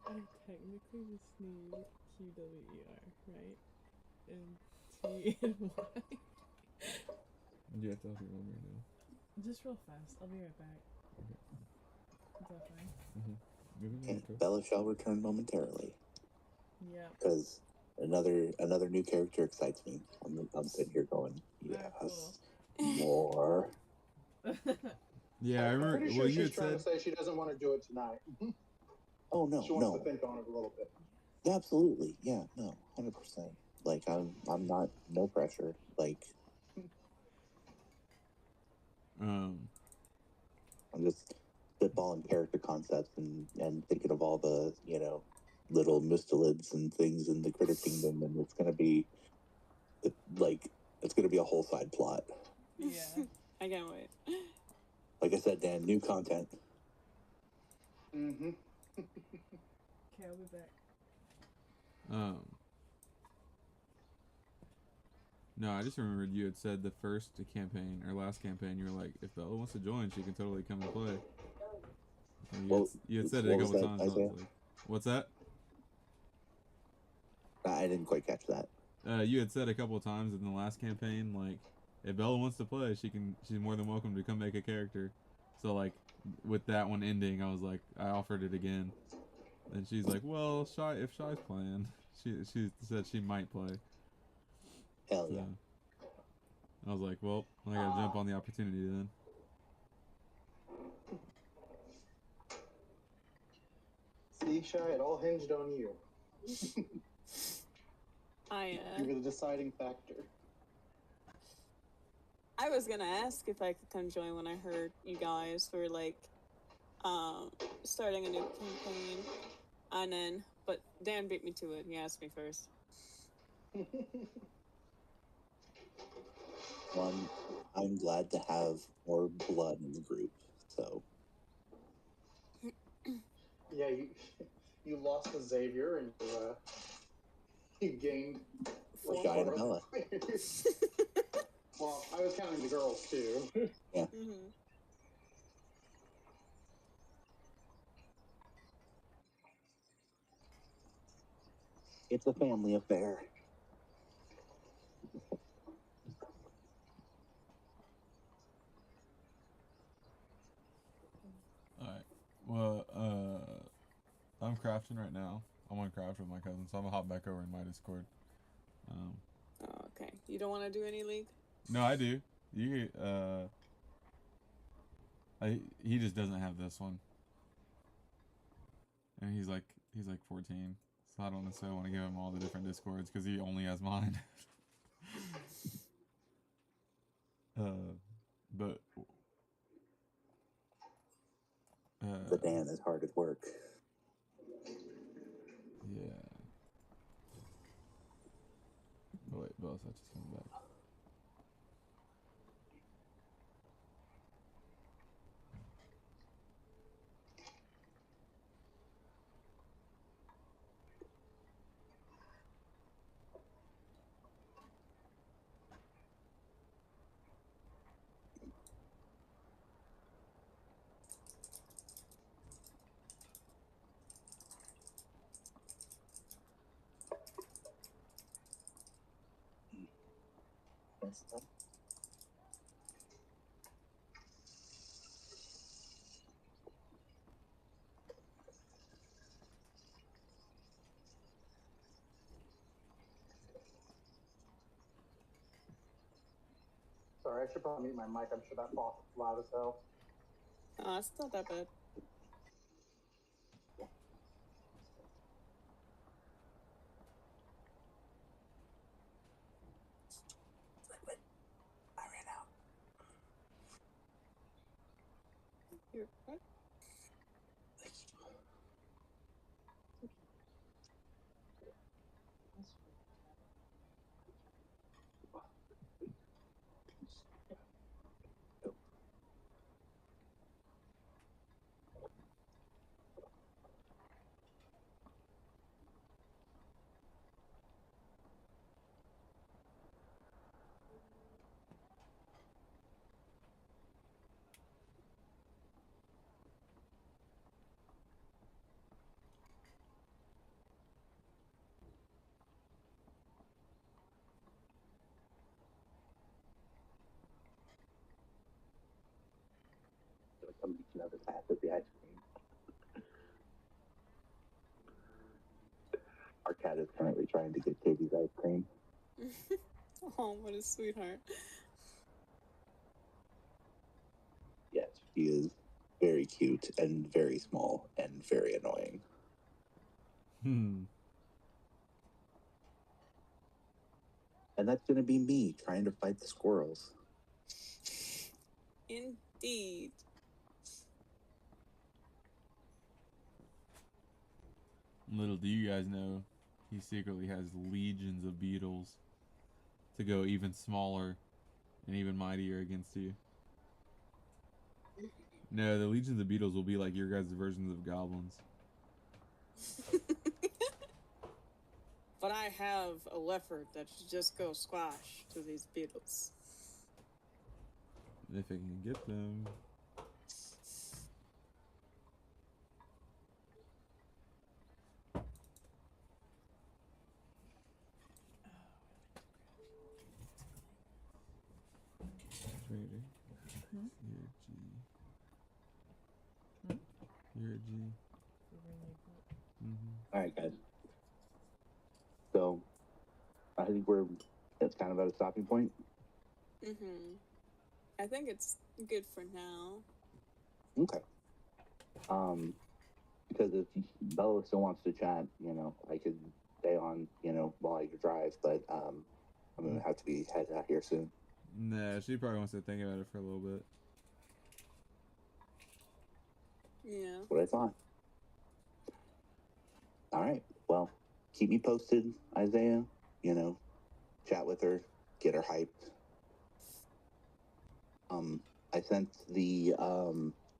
[SPEAKER 5] I technically just need QWER, right? And T and Y.
[SPEAKER 3] You have to help your mom right now.
[SPEAKER 5] Just real fast. I'll be right back.
[SPEAKER 3] Okay.
[SPEAKER 5] Is that fine?
[SPEAKER 3] Mm-hmm.
[SPEAKER 2] Okay, Bella shall return momentarily.
[SPEAKER 5] Yeah.
[SPEAKER 2] Because another new character excites me. I'm sitting here going, yes, more.
[SPEAKER 3] Yeah, I remember.
[SPEAKER 1] Pretty sure she's trying to say she doesn't want to do it tonight.
[SPEAKER 2] Oh no,
[SPEAKER 1] she wants to think on it a little bit.
[SPEAKER 2] Absolutely, yeah, no, 100%. Like I'm not, no pressure. Like I'm just spitballing character concepts and thinking of all the little mustelids and things in the Critter Kingdom, and it's gonna be a whole side plot.
[SPEAKER 5] Yeah.
[SPEAKER 4] I can't wait.
[SPEAKER 2] Like I said, Dan, new content.
[SPEAKER 1] Mm-hmm.
[SPEAKER 5] Okay, I'll be back.
[SPEAKER 3] No, I just remembered you had said the first campaign or last campaign, you were like, if Bella wants to join, she can totally come and play. You had said it a couple times. I was like, what's that?
[SPEAKER 2] I didn't quite catch that.
[SPEAKER 3] You had said a couple of times in the last campaign, like, if Bella wants to play, she's more than welcome to come make a character. So like, with that one ending, I was like, I offered it again, and she's like, well, if Shy's playing, she said she might play.
[SPEAKER 2] Hell yeah.
[SPEAKER 3] I was like, well, I gotta jump on the opportunity then.
[SPEAKER 1] See, Shy, it all hinged on you. You were the deciding factor.
[SPEAKER 4] I was gonna ask if I could come join when I heard you guys were like starting a new campaign, and but Dan beat me to it. He asked me first.
[SPEAKER 2] I'm glad to have more blood in the group. So
[SPEAKER 1] yeah, you lost to Xavier and you gained
[SPEAKER 2] Shy and Bella.
[SPEAKER 1] Well, I was counting the girls too.
[SPEAKER 2] Yeah.
[SPEAKER 4] Mm-hmm.
[SPEAKER 2] It's a family affair.
[SPEAKER 3] Well, I'm crafting right now. I'm on craft with my cousin, so I'm gonna hop back over in my Discord.
[SPEAKER 4] Oh, okay. You don't want to do any league?
[SPEAKER 3] No, I do. You he just doesn't have this one, and he's like 14, so I don't necessarily want to give him all the different Discords because he only has mine. But
[SPEAKER 2] The Dan is hard at work.
[SPEAKER 3] yeah. Oh wait, Bell's just coming back.
[SPEAKER 8] Sorry, I should probably mute my mic. I'm sure that faucet's loud as hell.
[SPEAKER 4] Oh, it's not that bad.
[SPEAKER 2] I ran out.
[SPEAKER 4] You're right.
[SPEAKER 2] Somebody can have a pass at the ice cream. Our cat is currently trying to get Katie's ice cream.
[SPEAKER 4] Oh, what a sweetheart.
[SPEAKER 2] Yes, she is very cute and very small and very annoying. And that's going to be me trying to fight the squirrels.
[SPEAKER 4] Indeed.
[SPEAKER 3] Little do you guys know, he secretly has legions of beetles to go even smaller and even mightier against you. No, the legions of beetles will be like your guys' versions of goblins.
[SPEAKER 4] But I have a leopard that should just go squash to these beetles.
[SPEAKER 3] If it can get them. Trader.
[SPEAKER 5] Hmm?
[SPEAKER 3] You're a G.
[SPEAKER 5] Hmm?
[SPEAKER 3] You're a G.
[SPEAKER 2] All right, guys. So, I think it's kind of at a stopping point.
[SPEAKER 4] I think it's good for now.
[SPEAKER 2] Okay. Because if Bella still wants to chat, I could stay on, while I drive, but I'm gonna have to be heading out here soon.
[SPEAKER 3] Nah, she probably wants to think about it for a little bit.
[SPEAKER 4] Yeah.
[SPEAKER 2] That's what I thought. All right. Well, keep me posted, Isaiah. Chat with her, get her hyped. I sent the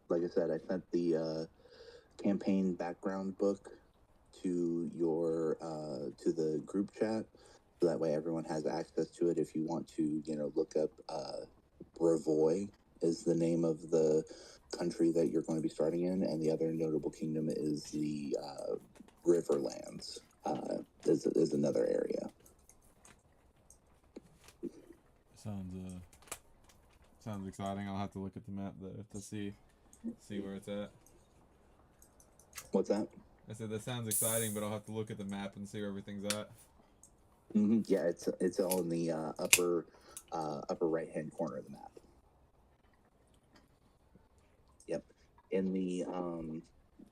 [SPEAKER 2] like I said, I sent the campaign background book to your to the group chat, so that way everyone has access to it. If you want to, look up Bravoy is the name of the country that you're going to be starting in, and the other notable kingdom is the Riverlands. Is another area.
[SPEAKER 3] Sounds exciting. I'll have to look at the map though to see where it's at.
[SPEAKER 2] What's that?
[SPEAKER 3] I said that sounds exciting, but I'll have to look at the map and see where everything's at.
[SPEAKER 2] Yeah, it's all in the upper right hand corner of the map. Yep. In the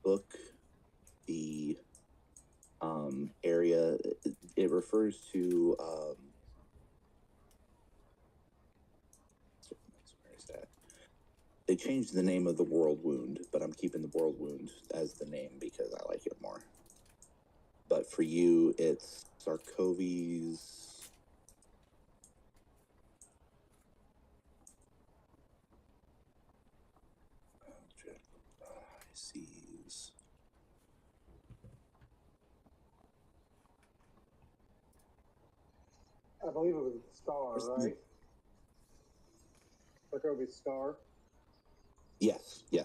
[SPEAKER 2] book, the area, it refers to where is that? They changed the name of the World Wound, but I'm keeping the World Wound as the name because I like it more. But for you, it's Sarkovi's. Seas.
[SPEAKER 8] I believe it was Star, right? Jacoby's Star.
[SPEAKER 2] Yes. Yeah,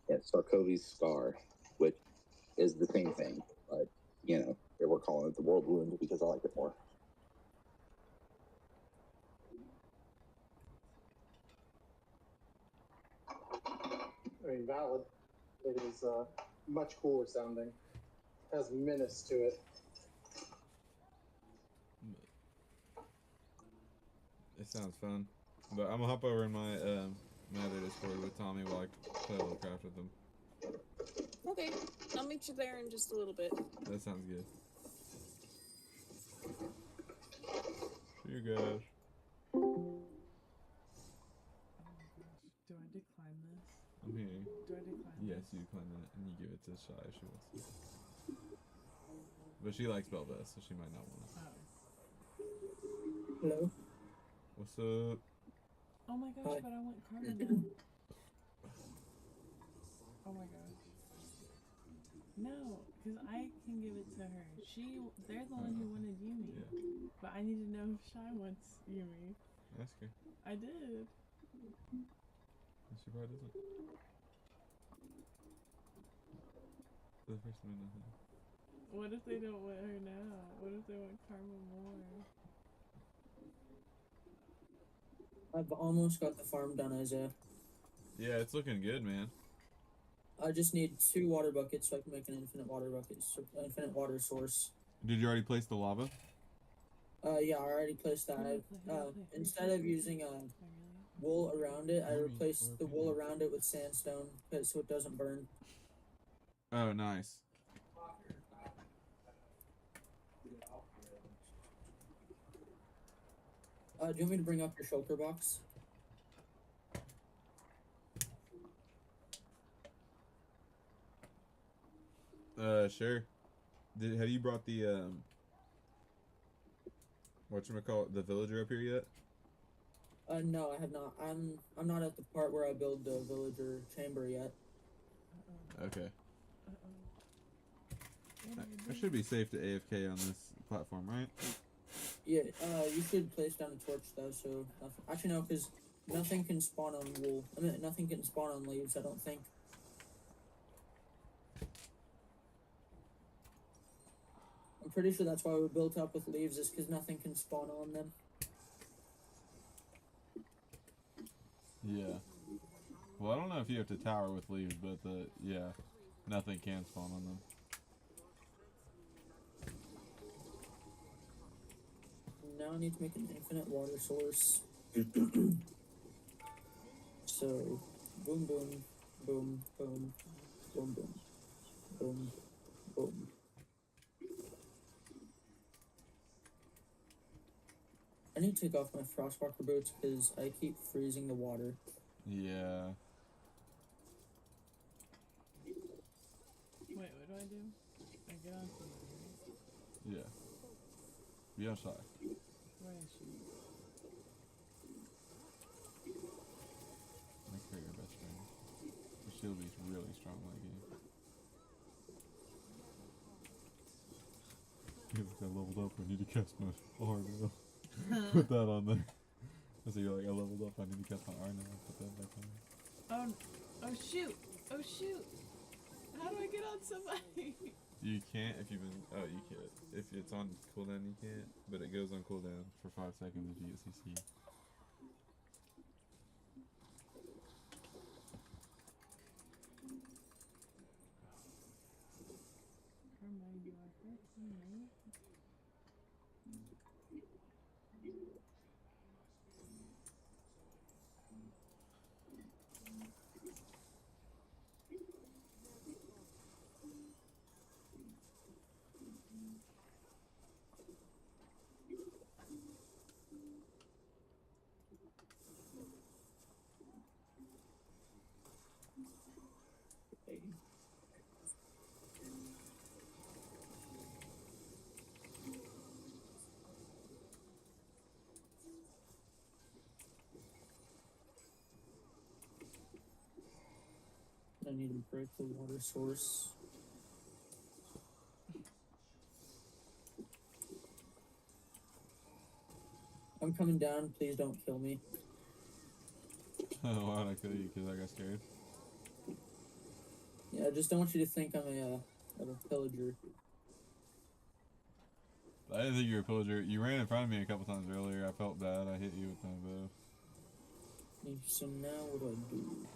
[SPEAKER 2] Sarkovi's Scar, which is the same thing, but they were calling it the World Wound because I like it more.
[SPEAKER 8] I mean, valid. It is much cooler sounding. Has menace to it.
[SPEAKER 3] It sounds fun. But I'm gonna hop over in my my other Discord with Tommy while I play a little craft with them.
[SPEAKER 4] Okay, I'll meet you there in just a little bit.
[SPEAKER 3] That sounds good. See you guys.
[SPEAKER 5] Do I decline this?
[SPEAKER 3] I'm here.
[SPEAKER 5] Do I decline
[SPEAKER 3] Yes,
[SPEAKER 5] this?
[SPEAKER 3] you decline it, and you give it to Shy if she wants to. But she likes Belvest, so she might not want to.
[SPEAKER 5] Oh.
[SPEAKER 6] Hello.
[SPEAKER 3] What's up?
[SPEAKER 5] Oh my gosh,
[SPEAKER 6] Hi.
[SPEAKER 5] but I want Karma now. Oh my gosh. No, because I can give it to her. They're the one who wanted Yumi.
[SPEAKER 3] Yeah.
[SPEAKER 5] But I need to know if Shy wants Yumi.
[SPEAKER 3] Ask her.
[SPEAKER 5] I did.
[SPEAKER 3] She probably doesn't. For the first time, nothing.
[SPEAKER 5] What if they don't want her now? What if they want Karma more?
[SPEAKER 6] I've almost got the farm done, Isaiah.
[SPEAKER 3] Yeah, it's looking good, man.
[SPEAKER 6] I just need 2 water buckets so I can make an infinite water water source.
[SPEAKER 3] Did you already place the lava?
[SPEAKER 6] Yeah, I already placed that. Instead of using wool around it, I replaced the wool around it with sandstone so it doesn't burn.
[SPEAKER 3] Oh, nice.
[SPEAKER 6] Do you want me to bring up your shulker box?
[SPEAKER 3] Sure. Have you brought the whatchamacallit, the villager up here yet?
[SPEAKER 6] No, I have not. I'm not at the part where I build the villager chamber yet.
[SPEAKER 3] Okay.
[SPEAKER 5] What are you
[SPEAKER 3] I
[SPEAKER 5] doing?
[SPEAKER 3] should be safe to AFK on this platform, right?
[SPEAKER 6] Yeah, you should place down a torch though, so actually no, because nothing can spawn on wool. I mean, nothing can spawn on leaves, I don't think. I'm pretty sure that's why we built up with leaves, is because nothing can spawn on them.
[SPEAKER 3] Yeah. Well, I don't know if you have to tower with leaves, but yeah, nothing can spawn on them.
[SPEAKER 6] Now I need to make an infinite water source. So, boom, boom, boom, boom, boom, boom, boom, boom. I need to take off my frostwalker boots because I keep freezing the water.
[SPEAKER 3] Yeah.
[SPEAKER 5] Wait, what do I do? I get on TV, right?
[SPEAKER 3] Yeah. Be outside.
[SPEAKER 5] Where is she?
[SPEAKER 3] Make her your best friend. So she'll be really strong that game. He's like, I leveled up, I need to cast my R now. Put that on there. So you're like, I leveled up, I need to cast my R now. Put that back on.
[SPEAKER 5] Oh shoot! Oh shoot! How do I get on somebody?
[SPEAKER 3] You can't if you've been. Oh, you can't. If it's on cooldown, you can't. But it goes on cooldown for 5 seconds if you get CC.
[SPEAKER 6] I need to break the water source. I'm coming down. Please don't kill me.
[SPEAKER 3] Why'd I kill you? Because I got scared.
[SPEAKER 6] Yeah, I just don't want you to think I'm a pillager.
[SPEAKER 3] I didn't think you were a pillager. You ran in front of me a couple times earlier. I felt bad. I hit you with my bow.
[SPEAKER 6] So now what do I do?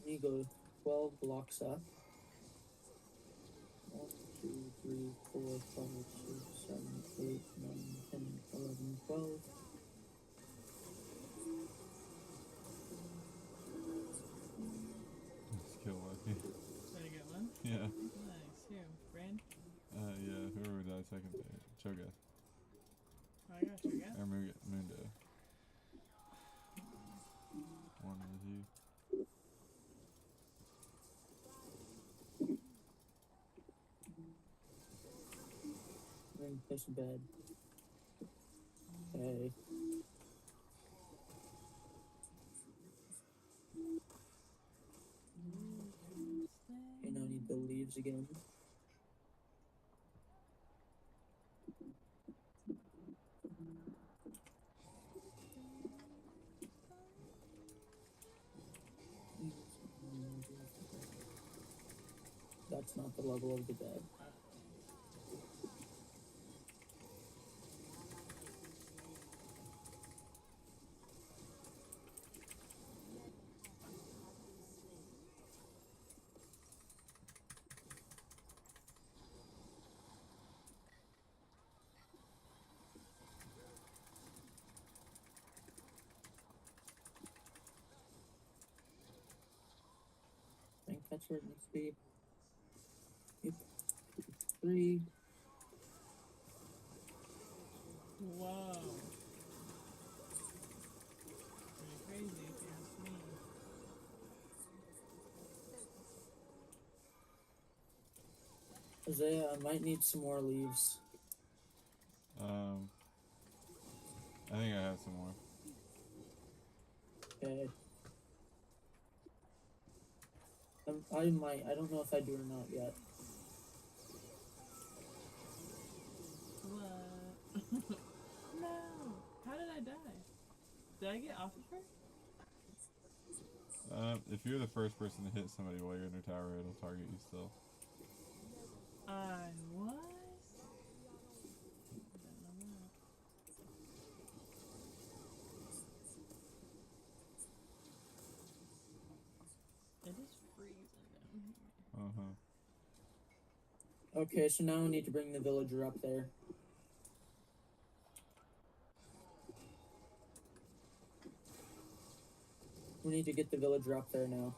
[SPEAKER 6] You go 12 blocks up. 1, 2, 3, 4, 5, 6, 7, 8, 9, 10, 11, 12.
[SPEAKER 3] Just kill Lucky.
[SPEAKER 5] Did I get one?
[SPEAKER 3] Yeah.
[SPEAKER 5] Nice. Here, Brand.
[SPEAKER 3] Yeah. Whoever died second there. Choga.
[SPEAKER 5] Oh, I got you again.
[SPEAKER 3] Or Mundo. One was you.
[SPEAKER 6] I'm going to place a bed. Okay. Okay, now I need the leaves again. That's not the level of the bed. I think that's where it needs to be. Yep. 3.
[SPEAKER 5] Whoa. Pretty crazy if you ask me.
[SPEAKER 6] Isaiah, I might need some more leaves.
[SPEAKER 3] I think I have some more.
[SPEAKER 6] Okay. I might. I don't know if I do or not yet.
[SPEAKER 5] What? No. How did I die? Did I get off of her?
[SPEAKER 3] If you're the first person to hit somebody while you're in their tower, it'll target you still.
[SPEAKER 5] I was? It is freezing down here.
[SPEAKER 6] Okay, so now we need to bring the villager up there. We need to get the villager up there now.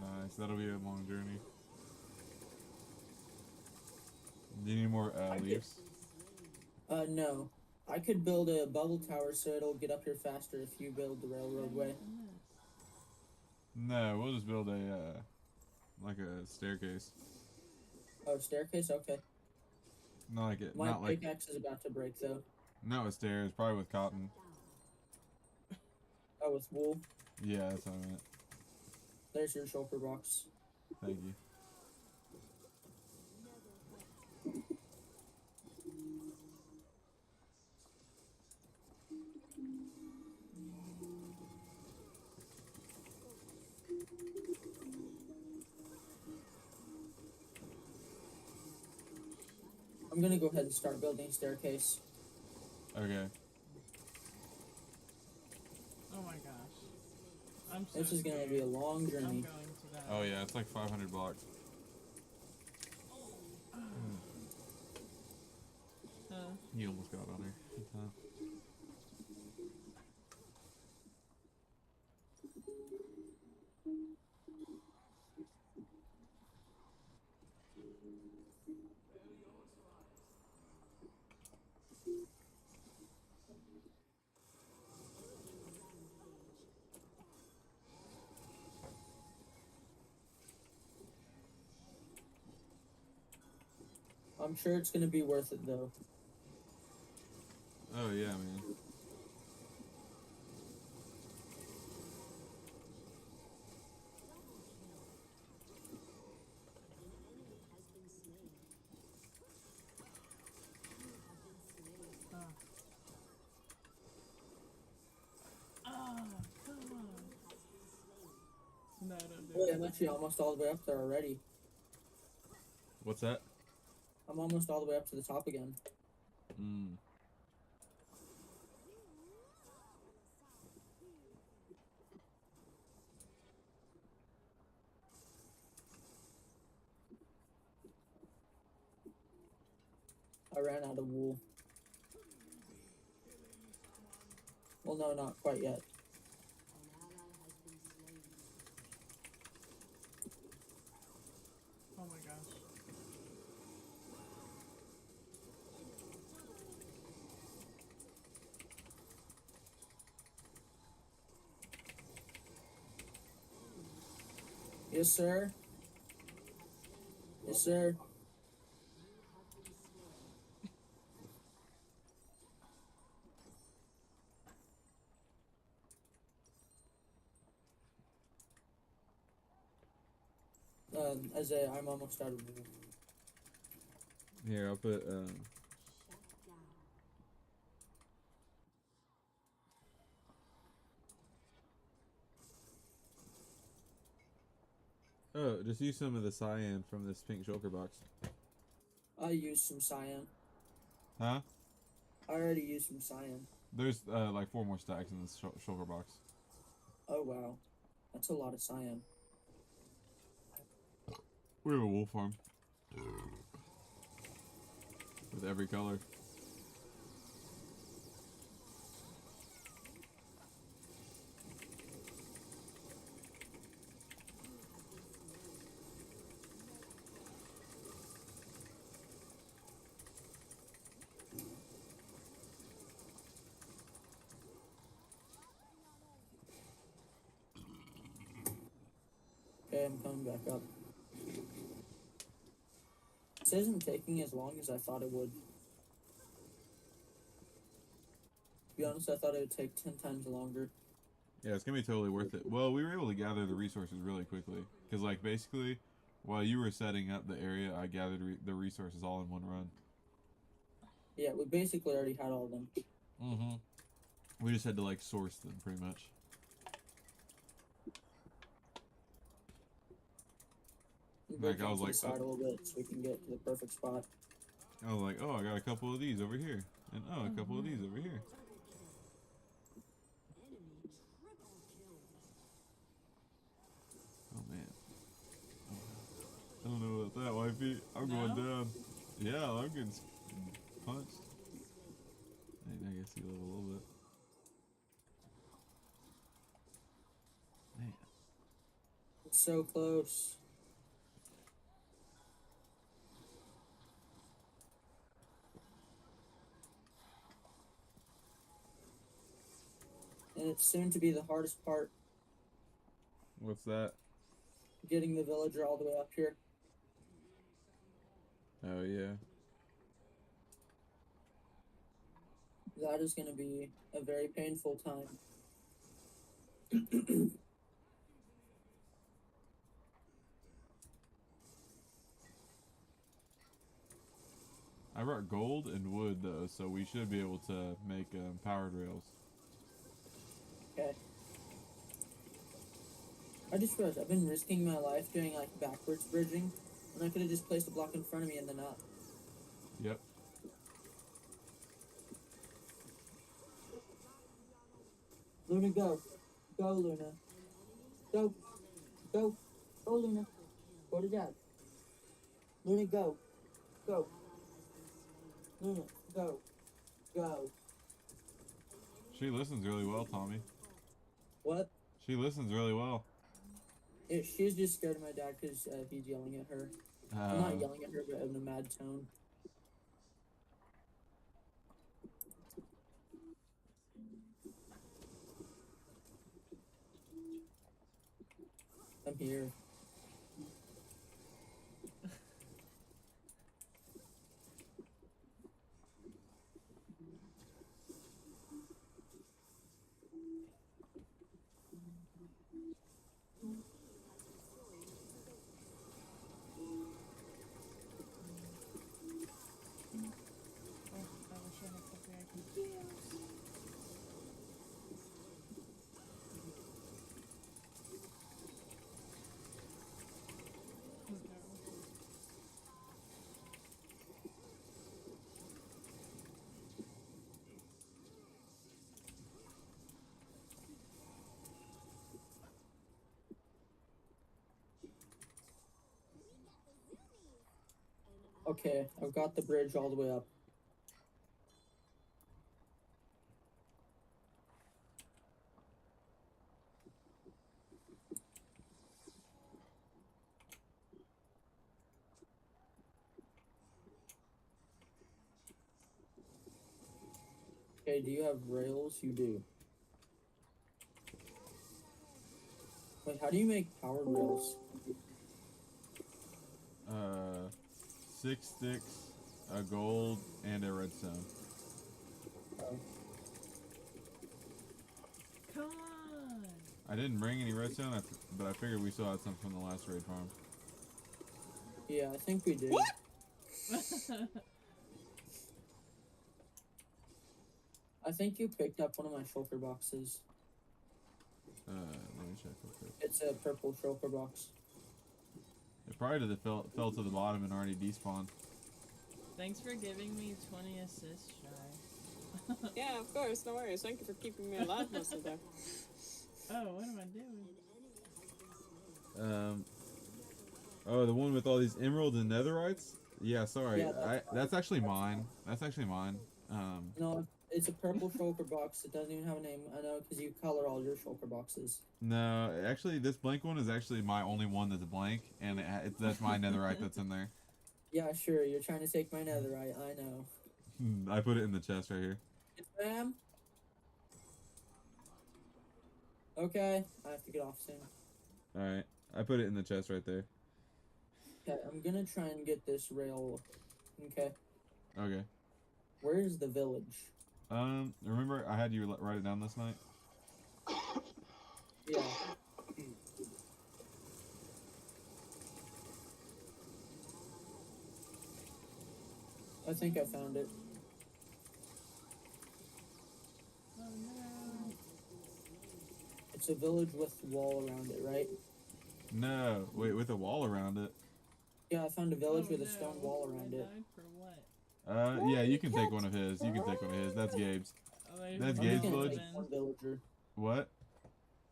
[SPEAKER 3] Nice. That'll be a long journey. Do you need more leaves?
[SPEAKER 6] No. I could build a bubble tower so it'll get up here faster if you build the railroad way.
[SPEAKER 3] No, we'll just build a like a staircase.
[SPEAKER 6] Oh, staircase? Okay.
[SPEAKER 3] Not like it.
[SPEAKER 6] My
[SPEAKER 3] Not like.
[SPEAKER 6] pickaxe is about to break though.
[SPEAKER 3] Not with stairs. Probably with cotton.
[SPEAKER 6] Oh, with wool.
[SPEAKER 3] Yeah, that's what I meant.
[SPEAKER 6] There's your shulker box.
[SPEAKER 3] Thank you.
[SPEAKER 6] I'm gonna go ahead and start building a staircase.
[SPEAKER 3] Okay.
[SPEAKER 5] Oh my gosh. I'm so
[SPEAKER 6] This is gonna be a long
[SPEAKER 5] I'm
[SPEAKER 6] journey.
[SPEAKER 5] going to die.
[SPEAKER 3] Oh yeah, it's like 500 blocks. You almost got on her. Good time.
[SPEAKER 6] I'm sure it's gonna be worth it though.
[SPEAKER 3] Oh yeah, man.
[SPEAKER 5] Come on. No, don't do
[SPEAKER 6] Wait,
[SPEAKER 5] it.
[SPEAKER 6] I'm actually almost all the way up there already.
[SPEAKER 3] What's that?
[SPEAKER 6] I'm almost all the way up to the top again.
[SPEAKER 3] Mm.
[SPEAKER 6] I ran out of wool. Well, no, not quite yet.
[SPEAKER 5] Oh my gosh.
[SPEAKER 6] Yes, sir. Yes, sir. Isaiah, I'm almost out of wool.
[SPEAKER 3] Here, I'll put. Oh, just use some of the cyan from this pink shulker box.
[SPEAKER 6] I used some cyan.
[SPEAKER 3] Huh?
[SPEAKER 6] I already used some cyan.
[SPEAKER 3] There's like 4 more stacks in this shulker box.
[SPEAKER 6] Oh wow, that's a lot of cyan.
[SPEAKER 3] We have a wool farm. With every color.
[SPEAKER 6] Okay, I'm coming back up. This isn't taking as long as I thought it would. To be honest, I thought it would take 10 times longer.
[SPEAKER 3] Yeah, it's gonna be totally worth it. Well, we were able to gather the resources really quickly. Because, like, basically, while you were setting up the area, I gathered the resources all in one run.
[SPEAKER 6] Yeah, we basically already had all of them.
[SPEAKER 3] Mm-hmm. We just had to, like, source them, pretty much. Like, I was like,
[SPEAKER 6] a little bit so we can get to the perfect spot.
[SPEAKER 3] I was like, oh, I got a couple of these over here. And, oh, a couple of these over here. Oh, man. I don't know about that, wifey. I'm going down. Yeah, I'm getting punched. I guess you live a little bit. Man.
[SPEAKER 6] It's so close. And it's soon to be the hardest part,
[SPEAKER 3] What's that?
[SPEAKER 6] getting the villager all the way up here.
[SPEAKER 3] Oh, yeah.
[SPEAKER 6] That is going to be a very painful time.
[SPEAKER 3] I brought gold and wood, though, so we should be able to make powered rails.
[SPEAKER 6] Okay. I just realized I've been risking my life doing like backwards bridging, and I could have just placed a block in front of me and then up.
[SPEAKER 3] Yep.
[SPEAKER 6] Luna, go. Go, Luna. Go. Go. Go, Luna. Go to Dad. Luna, go. Go. Luna, go. Go.
[SPEAKER 3] She listens really well, Tommy.
[SPEAKER 6] What?
[SPEAKER 3] She listens really well.
[SPEAKER 6] She's just scared of my dad because he's yelling at her. I'm not yelling at her, but in a mad tone. I'm here. Okay, I've got the bridge all the way up. Okay, do you have rails? You do. Wait, how do you make powered rails?
[SPEAKER 3] 6 sticks, a gold, and a redstone.
[SPEAKER 6] Oh.
[SPEAKER 5] Come on.
[SPEAKER 3] I didn't bring any redstone, but I figured we still had some from the last raid farm.
[SPEAKER 6] Yeah, I think we did.
[SPEAKER 4] What?
[SPEAKER 6] I think you picked up one of my shulker boxes.
[SPEAKER 3] Let me check real quick.
[SPEAKER 6] It's a purple shulker box.
[SPEAKER 3] It probably fell to the bottom and already despawned.
[SPEAKER 5] Thanks for giving me 20 assists, Shy.
[SPEAKER 4] Yeah, of course. No worries. Thank you for keeping me alive most of the time.
[SPEAKER 5] Oh, what am I doing?
[SPEAKER 3] Oh, the one with all these emeralds and netherites? Yeah, sorry.
[SPEAKER 6] Yeah,
[SPEAKER 3] that's actually mine. That's actually mine.
[SPEAKER 6] No, it's a purple shulker box. It doesn't even have a name. I know, because you color all your shulker boxes.
[SPEAKER 3] No, actually, this blank one is actually my only one that's blank, and that's my netherite that's in there.
[SPEAKER 6] Yeah, sure. You're trying to take my netherite. I know.
[SPEAKER 3] I put it in the chest right here.
[SPEAKER 6] Yes, ma'am. Okay, I have to get off soon.
[SPEAKER 3] Alright, I put it in the chest right there.
[SPEAKER 6] Okay, I'm gonna try and get this rail. Okay.
[SPEAKER 3] Okay.
[SPEAKER 6] Where is the village?
[SPEAKER 3] Remember I had you write it down this night?
[SPEAKER 6] Yeah. I think I found it.
[SPEAKER 5] Oh no.
[SPEAKER 6] It's a village with a wall around it, right?
[SPEAKER 3] No, wait, with a wall around it.
[SPEAKER 6] Yeah, I found a village
[SPEAKER 5] Oh,
[SPEAKER 6] with a stone wall around
[SPEAKER 5] I
[SPEAKER 6] it.
[SPEAKER 5] died for what?
[SPEAKER 3] Yeah, you can take one of his. You can take one of his. That's Gabe's.
[SPEAKER 5] Oh, wait,
[SPEAKER 3] That's
[SPEAKER 6] I'm
[SPEAKER 3] Gabe's
[SPEAKER 6] just gonna
[SPEAKER 3] village?
[SPEAKER 6] take one villager.
[SPEAKER 3] What?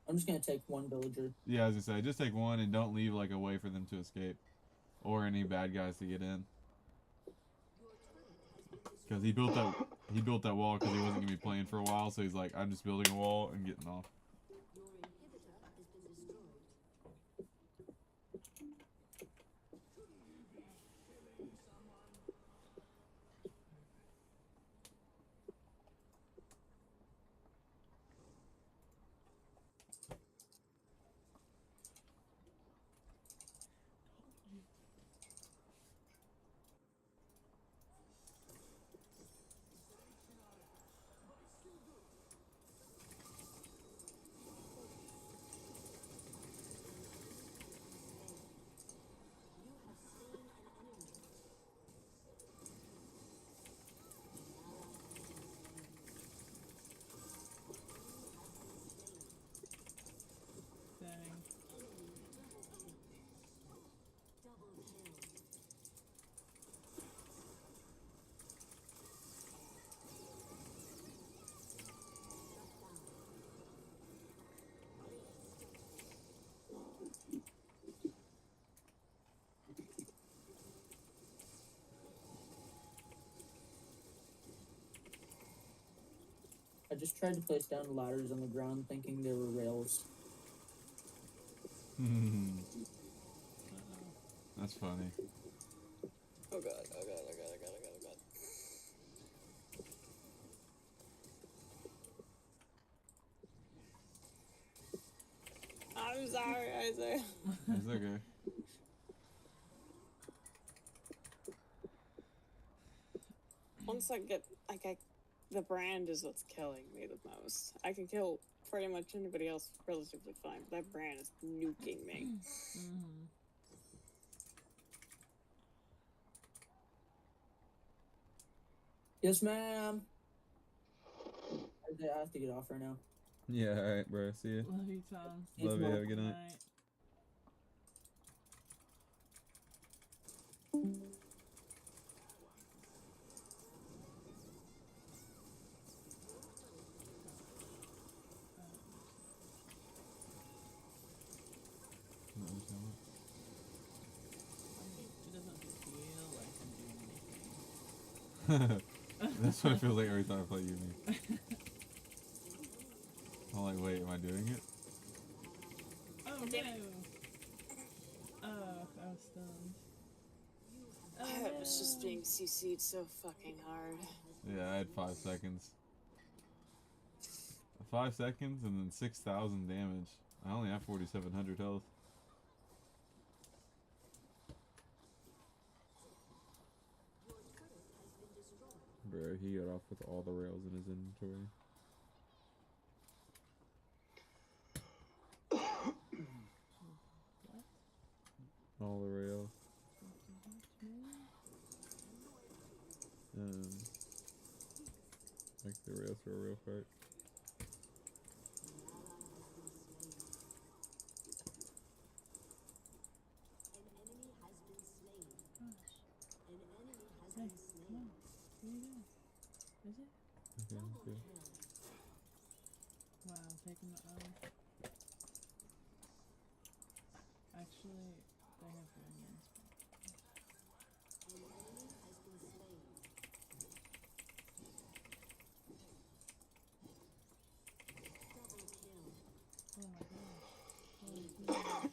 [SPEAKER 6] I'm just gonna take one villager.
[SPEAKER 3] Yeah, I was gonna say, just take one and don't leave like a way for them to escape, or any bad guys to get in. Because he built that wall because he wasn't gonna be playing for a while, so he's like, I'm just building a wall and getting off.
[SPEAKER 5] Dang.
[SPEAKER 6] I just tried to place down ladders on the ground thinking they were rails.
[SPEAKER 3] That's funny.
[SPEAKER 4] Oh god, oh god, oh god, oh god, oh god, oh god. I'm sorry, Isaiah.
[SPEAKER 3] It's okay.
[SPEAKER 4] Once I get, the brand is what's killing me the most. I can kill pretty much anybody else relatively fine, but that brand is nuking me.
[SPEAKER 5] Mm-hmm.
[SPEAKER 6] Yes, ma'am. I have to get off right now.
[SPEAKER 3] Yeah, alright, bro. See ya.
[SPEAKER 5] Love you, Tom.
[SPEAKER 3] Love you. Have a good night.
[SPEAKER 5] It doesn't feel like I'm doing
[SPEAKER 3] That's what it feels like every time I play Yumi. I'm like, wait, am I doing it?
[SPEAKER 5] Oh
[SPEAKER 4] Damn
[SPEAKER 5] no!
[SPEAKER 4] it.
[SPEAKER 5] Oh, I was stunned.
[SPEAKER 4] I was just being CC'd so fucking hard.
[SPEAKER 3] Yeah, I had 5 seconds. 5 seconds and then 6,000 damage. I only have 4,700 health. Bro, he got off with all the rails in his inventory. All the rails. Like the rails for a real fight.
[SPEAKER 5] Is it?
[SPEAKER 3] Okay, good.
[SPEAKER 5] Wow, I'm taking the Actually, they have onions. Oh my gosh. Holy smokes.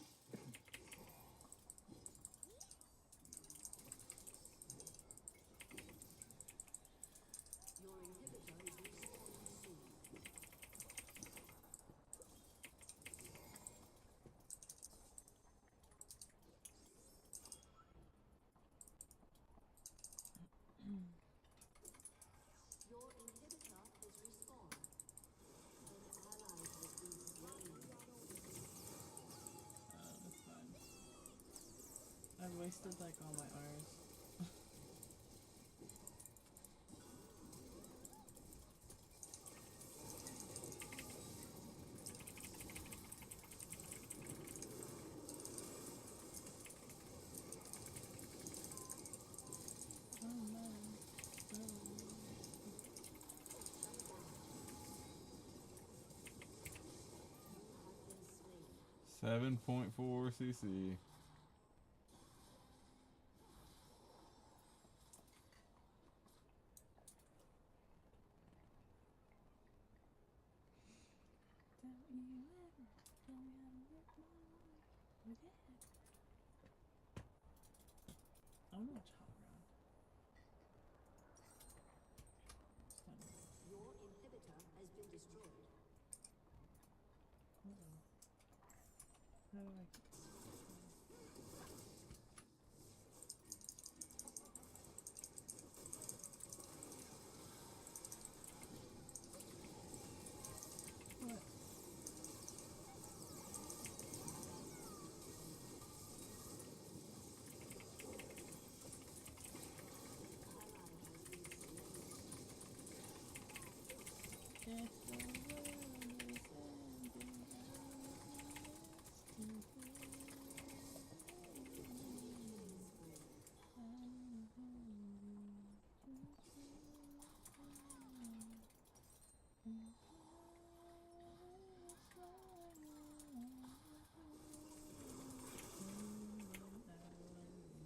[SPEAKER 5] That's fine. I've wasted like all my R's.
[SPEAKER 3] 7.4 CC.
[SPEAKER 5] I want to watch Hot Rod.
[SPEAKER 9] Your inhibitor has been destroyed.
[SPEAKER 5] How do I... What?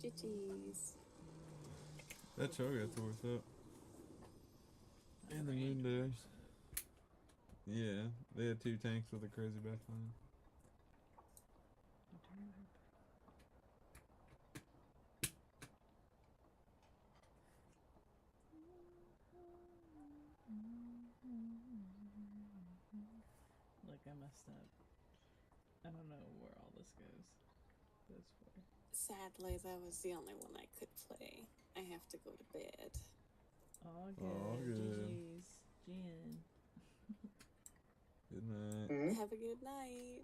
[SPEAKER 4] GG's.
[SPEAKER 3] That show got tore us up. And the moon dash. Yeah, they had 2 tanks with a crazy backline.
[SPEAKER 5] Look, I messed up. I don't know where all this goes. Those 4.
[SPEAKER 4] Sadly, that was the only one I could play. I have to go to bed.
[SPEAKER 5] All good.
[SPEAKER 3] All good.
[SPEAKER 5] GG's. Jen.
[SPEAKER 3] Good night.
[SPEAKER 8] Hmm?
[SPEAKER 4] Have a good night.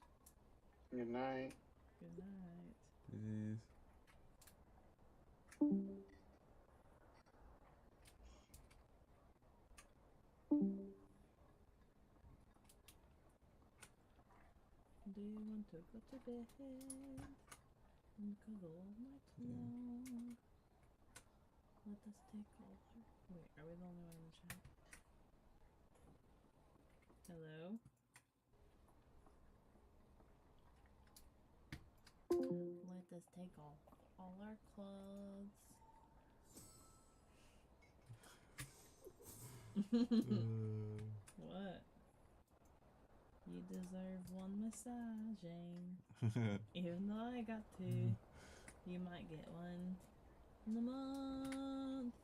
[SPEAKER 8] Good night.
[SPEAKER 5] Good night.
[SPEAKER 3] Jeez.
[SPEAKER 5] Do you want to go to bed and cuddle all night long? Let us take all our... Wait, are we the only one in the chat? Hello? Let us take off all our clothes. What? You deserve one massaging. Even though I got two, you might get one in a month.